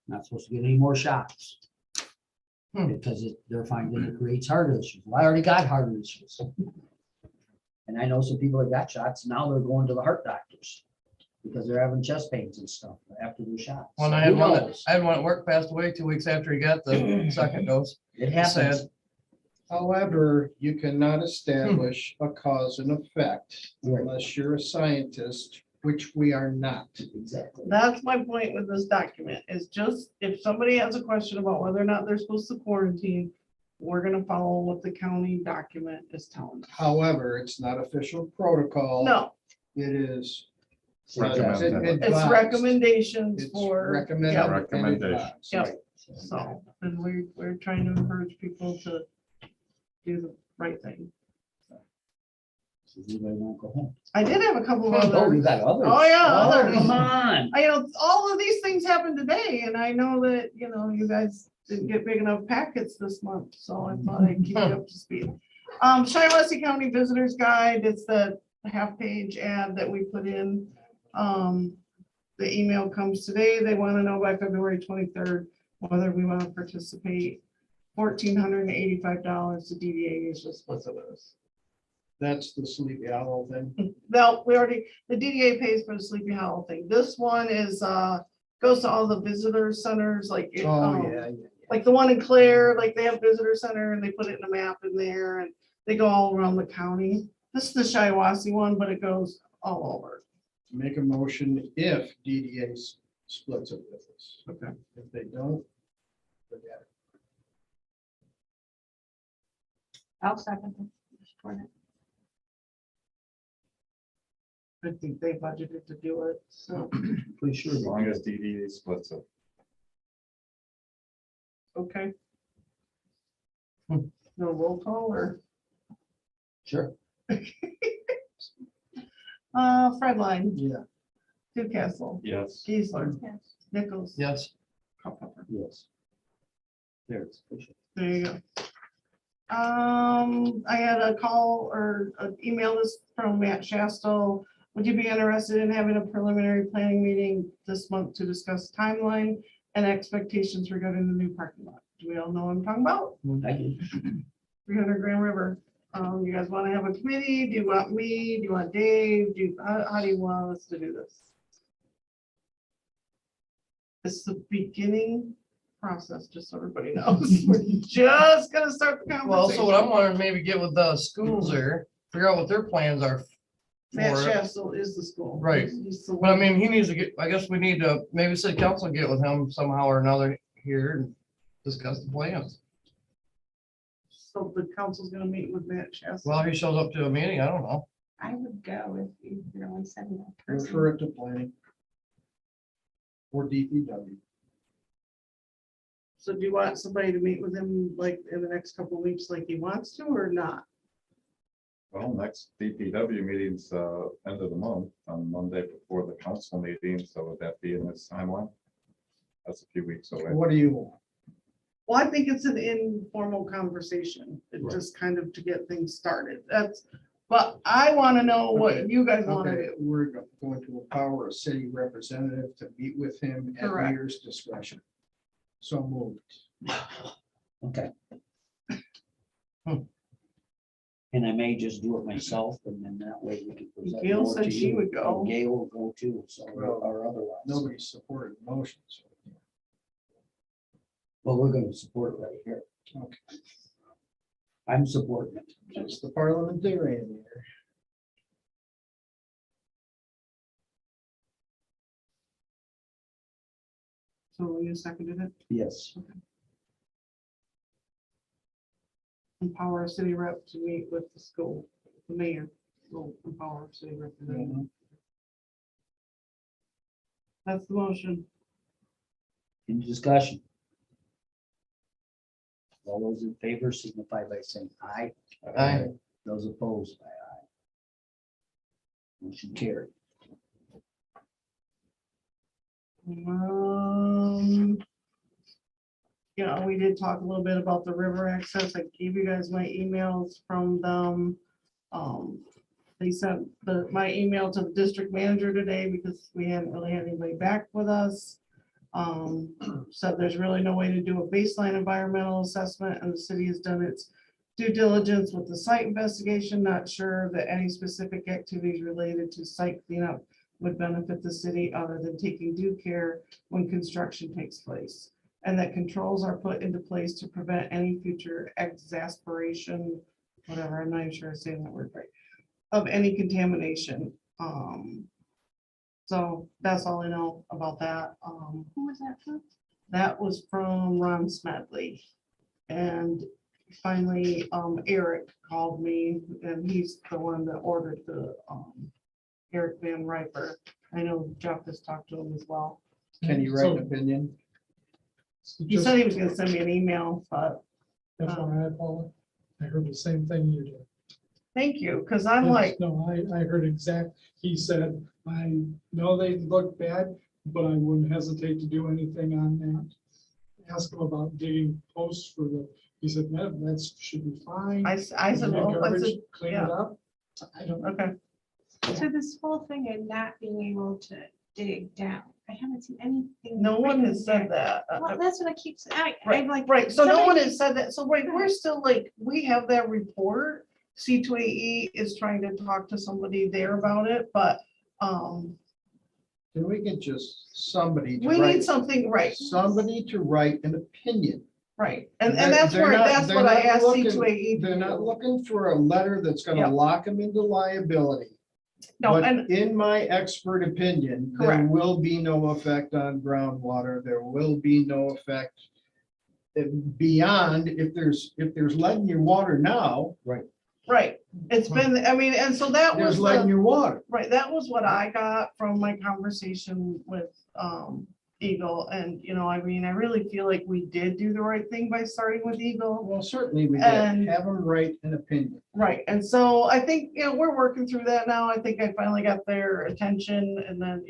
not supposed to get any more shots. Because they're finding it creates heart issues. Well, I already got heart issues. And I know some people that got shots, now they're going to the heart doctors because they're having chest pains and stuff after their shots. When So I who had one, knows? I had one at work passed away 2 weeks after he got the second dose. It happens. Sad. However, you cannot establish a cause and effect Right. unless you're a scientist, which we are not. Exactly. That's my point with this document, is just if somebody has a question about whether or not they're supposed to quarantine, we're gonna follow what the county document is telling us. However, it's not official protocol. No, It is. Recommended. it's advised. recommendations It's for. recommended. Yep. and Recommendation. advised. Yep. So, and we're trying to encourage people to do the right thing. So everybody won't go home. I did have a couple of Oh, you other, got others? Oh, yeah, Oh, others. come on. all of these things happened today, and I know that, you guys didn't get big enough packets this month, so I thought I'd keep you up to speed. Shiawassee County Visitors Guide, it's the half-page ad that we put in. The email comes today. They want to know by February 23rd whether we want to participate. $1,485 to DDA usually splits it with us. That's the Sleepy Hollow thing. No, the DDA pays for the Sleepy Hollow thing. This one is, goes to all the visitor centers, like. Like the one in Clare, like they have visitor center and they put it in a map in there and they go all around the county. This is the Shiawassee one, but it goes all over. Make a motion if DDA splits it with us. Okay. If they don't, forget it. I'll second it. I think they budgeted to do it, so, Pretty sure. As long as DDA splits it. okay. No roll call or, Sure. Fredline, Yeah. Newcastle, Yes. Geisler, Yes. Nichols. Yes. Culpepper. Yes. There it's. There you go. I had a call or an email this from Matt Shastel Would you be interested in having a preliminary planning meeting this month to discuss timeline and expectations regarding the new parking lot? Do we all know what I'm talking about? I do. 300 Grand River. You guys want to have a committee? Do you want me? Do you want Dave? How do you want us to do this? It's the beginning process, just so everybody knows. We're just gonna start the conversation. Well, so what I'm wondering, maybe get with the schools there, figure out what their plans are Matt for it. Shastel is the school. Right. He's the But I one. mean, he needs to get, I guess we need to, maybe city council get with him somehow or another here and discuss the plans. So the council's gonna meet with Matt Shastel. Well, if he shows up to a meeting, I don't know. I would go if you're only sending that person. Refer it to planning. Or DPW. So do you want somebody to meet with him like in the next couple of weeks like he wants to or not? Well, next DPW meeting's end of the month, on Monday before the council meeting, so would that be in this timeline? That's a few weeks away. What do you want? Well, I think it's an informal conversation. It's Right. just kind of to get things started. But I want to know what Okay, you guys want to Okay, do. we're going to empower a city representative to meet with him at Correct. mayor's discretion. So moved. Okay. And I may just do it myself, and then that way we can. present Gail more said to she you. would go. And Gail will go too, so, or otherwise. Nobody supported the motions. Well, we're gonna support it right here. Okay. I'm supporting it. Just the parliamentarian here. So you seconded it? Yes. Empower a city rep to meet with the school, the mayor. Will empower a city representative. That's the motion. Any discussion? All those in favor signify by saying aye. Aye. Those opposed by aye. Motion carried. Yeah, we did talk a little bit about the river access. I gave you guys my emails from them. They sent my email to the district manager today because we hadn't really had anybody back with us. Said there's really no way to do a baseline environmental assessment, and the city has done its due diligence with the site investigation. Not sure that any specific activities related to site cleanup would benefit the city other than taking due care when construction takes place. And that controls are put into place to prevent any future exasperation, whatever, I'm not even sure I'm saying that word right, of any contamination. So that's all I know about that. Who was that from? That was from Ron Smedley. And finally, Eric called me, and he's the one that ordered the, Eric Van Riper. I know Jeff has talked to him as well. Can you write an opinion? He said he was gonna send me an email, but FYI, Paula, I heard the same thing you did. thank you, because I'm Yes, like, No, I heard he said, I know they look bad, but I wouldn't hesitate to do anything on that. Ask him about digging posts for he said, no, that should be fine. I said, well, I said, Clean yeah. it up. I don't know. okay. So this whole thing of not being able to dig down, I haven't seen anything. No one written has said there. that. Well, that's what I keep saying. Right, I'm like. right, so no one somebody- has said that, so right, we're still like, we have that report. C2AE is trying to talk to somebody there about it, but, Can we get just somebody to we need write, something, right, somebody to write an opinion? right, and They're- that's they're where, not- that's they're what I not asked looking- C2AE. They're not looking for a letter that's Yep. gonna lock them into liability. No, But and, in my expert opinion, there Correct. will be no effect on groundwater. There will be no effect beyond if there's lead in your water now, right, it's been, I mean, and so that was. there's lead in the- your water. Right, that was what I got from my conversation with Eagle, and, I mean, I really feel like we did do the right thing by starting with Eagle. Well, certainly we did. And- Have them write an opinion. Right, and so I think, we're working through that now. I think I finally got their attention, and then,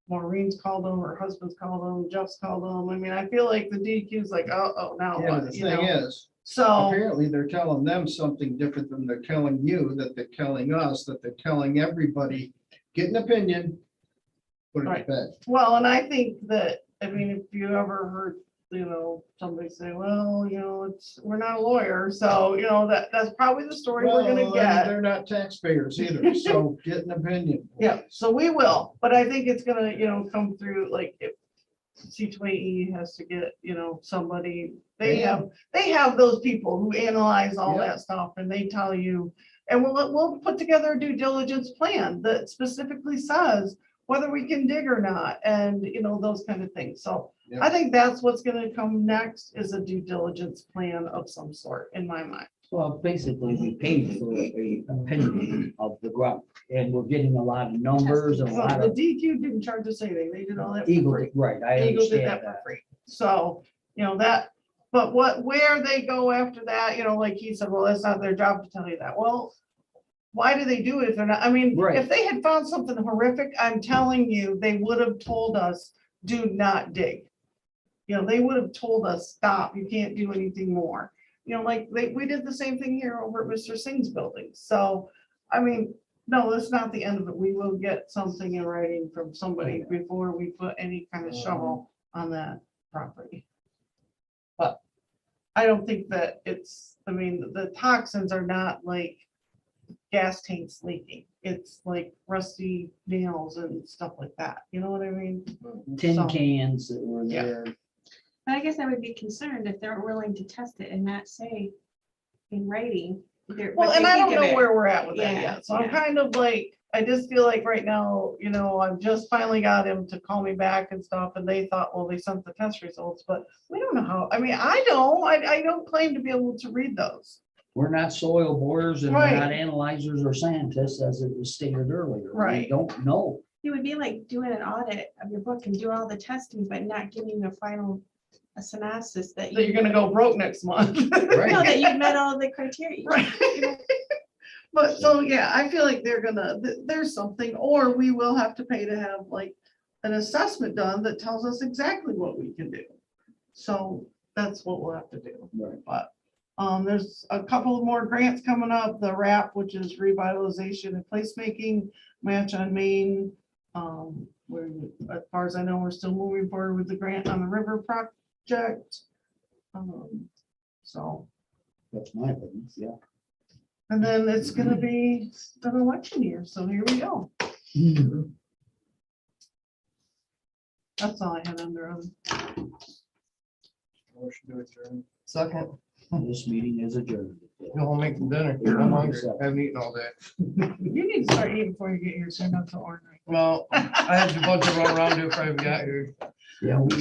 Maureen's called them, her husband's called them, Jeff's called them. I mean, I feel like the DQ's like, oh, now Yeah, what, the thing is, So, Apparently, they're telling them something different than they're telling you, that they're telling us, that they're telling everybody, get an opinion, put it to Right. bed. well, and I think that, I mean, if you ever heard, somebody say, well, we're not a lawyer, so, that's probably the story we're gonna Well, get. they're not taxpayers either, so get an opinion. Yeah, so we will, but I think it's gonna, come through, like, if C2AE has to get, somebody, they have those people who analyze all Yeah. that stuff, and they tell you, and we'll put together a due diligence plan that specifically says whether we can dig or not, and, those kind of things, so Yeah. I think that's what's gonna come next, is a due diligence plan of some sort, in my mind. Well, basically, we paid for a opinion of the ground, and we're getting a lot of numbers and a lot The of DQ didn't charge us anything, they did all that for Eagle, free. right, I Eagle did understand that for that. free. So, that, but where they go after that, like he said, well, that's not their job to tell you that. Well, why do they do it if they're not, I mean, Right. if they had found something horrific, I'm telling you, they would have told us, do not dig. They would have told us, stop, you can't do anything more. Like, we did the same thing here over at Mr. Singh's building. So, I mean, no, that's not the end of it. We will get something in writing from somebody before we put any kind of shovel on that property. But I don't think that the toxins are not like gas tanks leaking. It's like rusty nails and stuff like that. You know what I mean? Tin So- cans that were Yeah. there. But I guess I would be concerned if they're willing to test it and not say in writing. Well, and I don't know where we're at with that Yeah, yet, so I'm yeah. kind of like, I just feel like right now, I've just finally got him to call me back and stuff, and they thought, well, they sent the test results, but we don't know how, I mean, I don't claim to be able to read those. We're not soil borers and we're Right. not analyzers or scientists, as it was stated earlier. We Right. don't know. It would be like doing an audit of your book and do all the testing, but not giving a final a synopsis that So you're gonna go broke next month. No, that you've met all the criteria. Right. But so, yeah, I feel like there's something, or we will have to pay to have like an assessment done that tells us exactly what we can do. So that's what we'll have to do. Right. But there's a couple of more grants coming up, the RAP, which is revitalization and placemaking, match on Main. We're, as far as I know, we're still moving forward with the grant on the river project. So, That's my opinion, yeah. and then it's gonna be an election year, so here we go. That's all I had under. Motion to adjourn. Second, This meeting is adjourned. go home make some dinner. I'm hungry. I haven't eaten all day. You need to start eating before you get here, so not so ornery. Well, I had a bunch of run around to if I got here. Yeah, we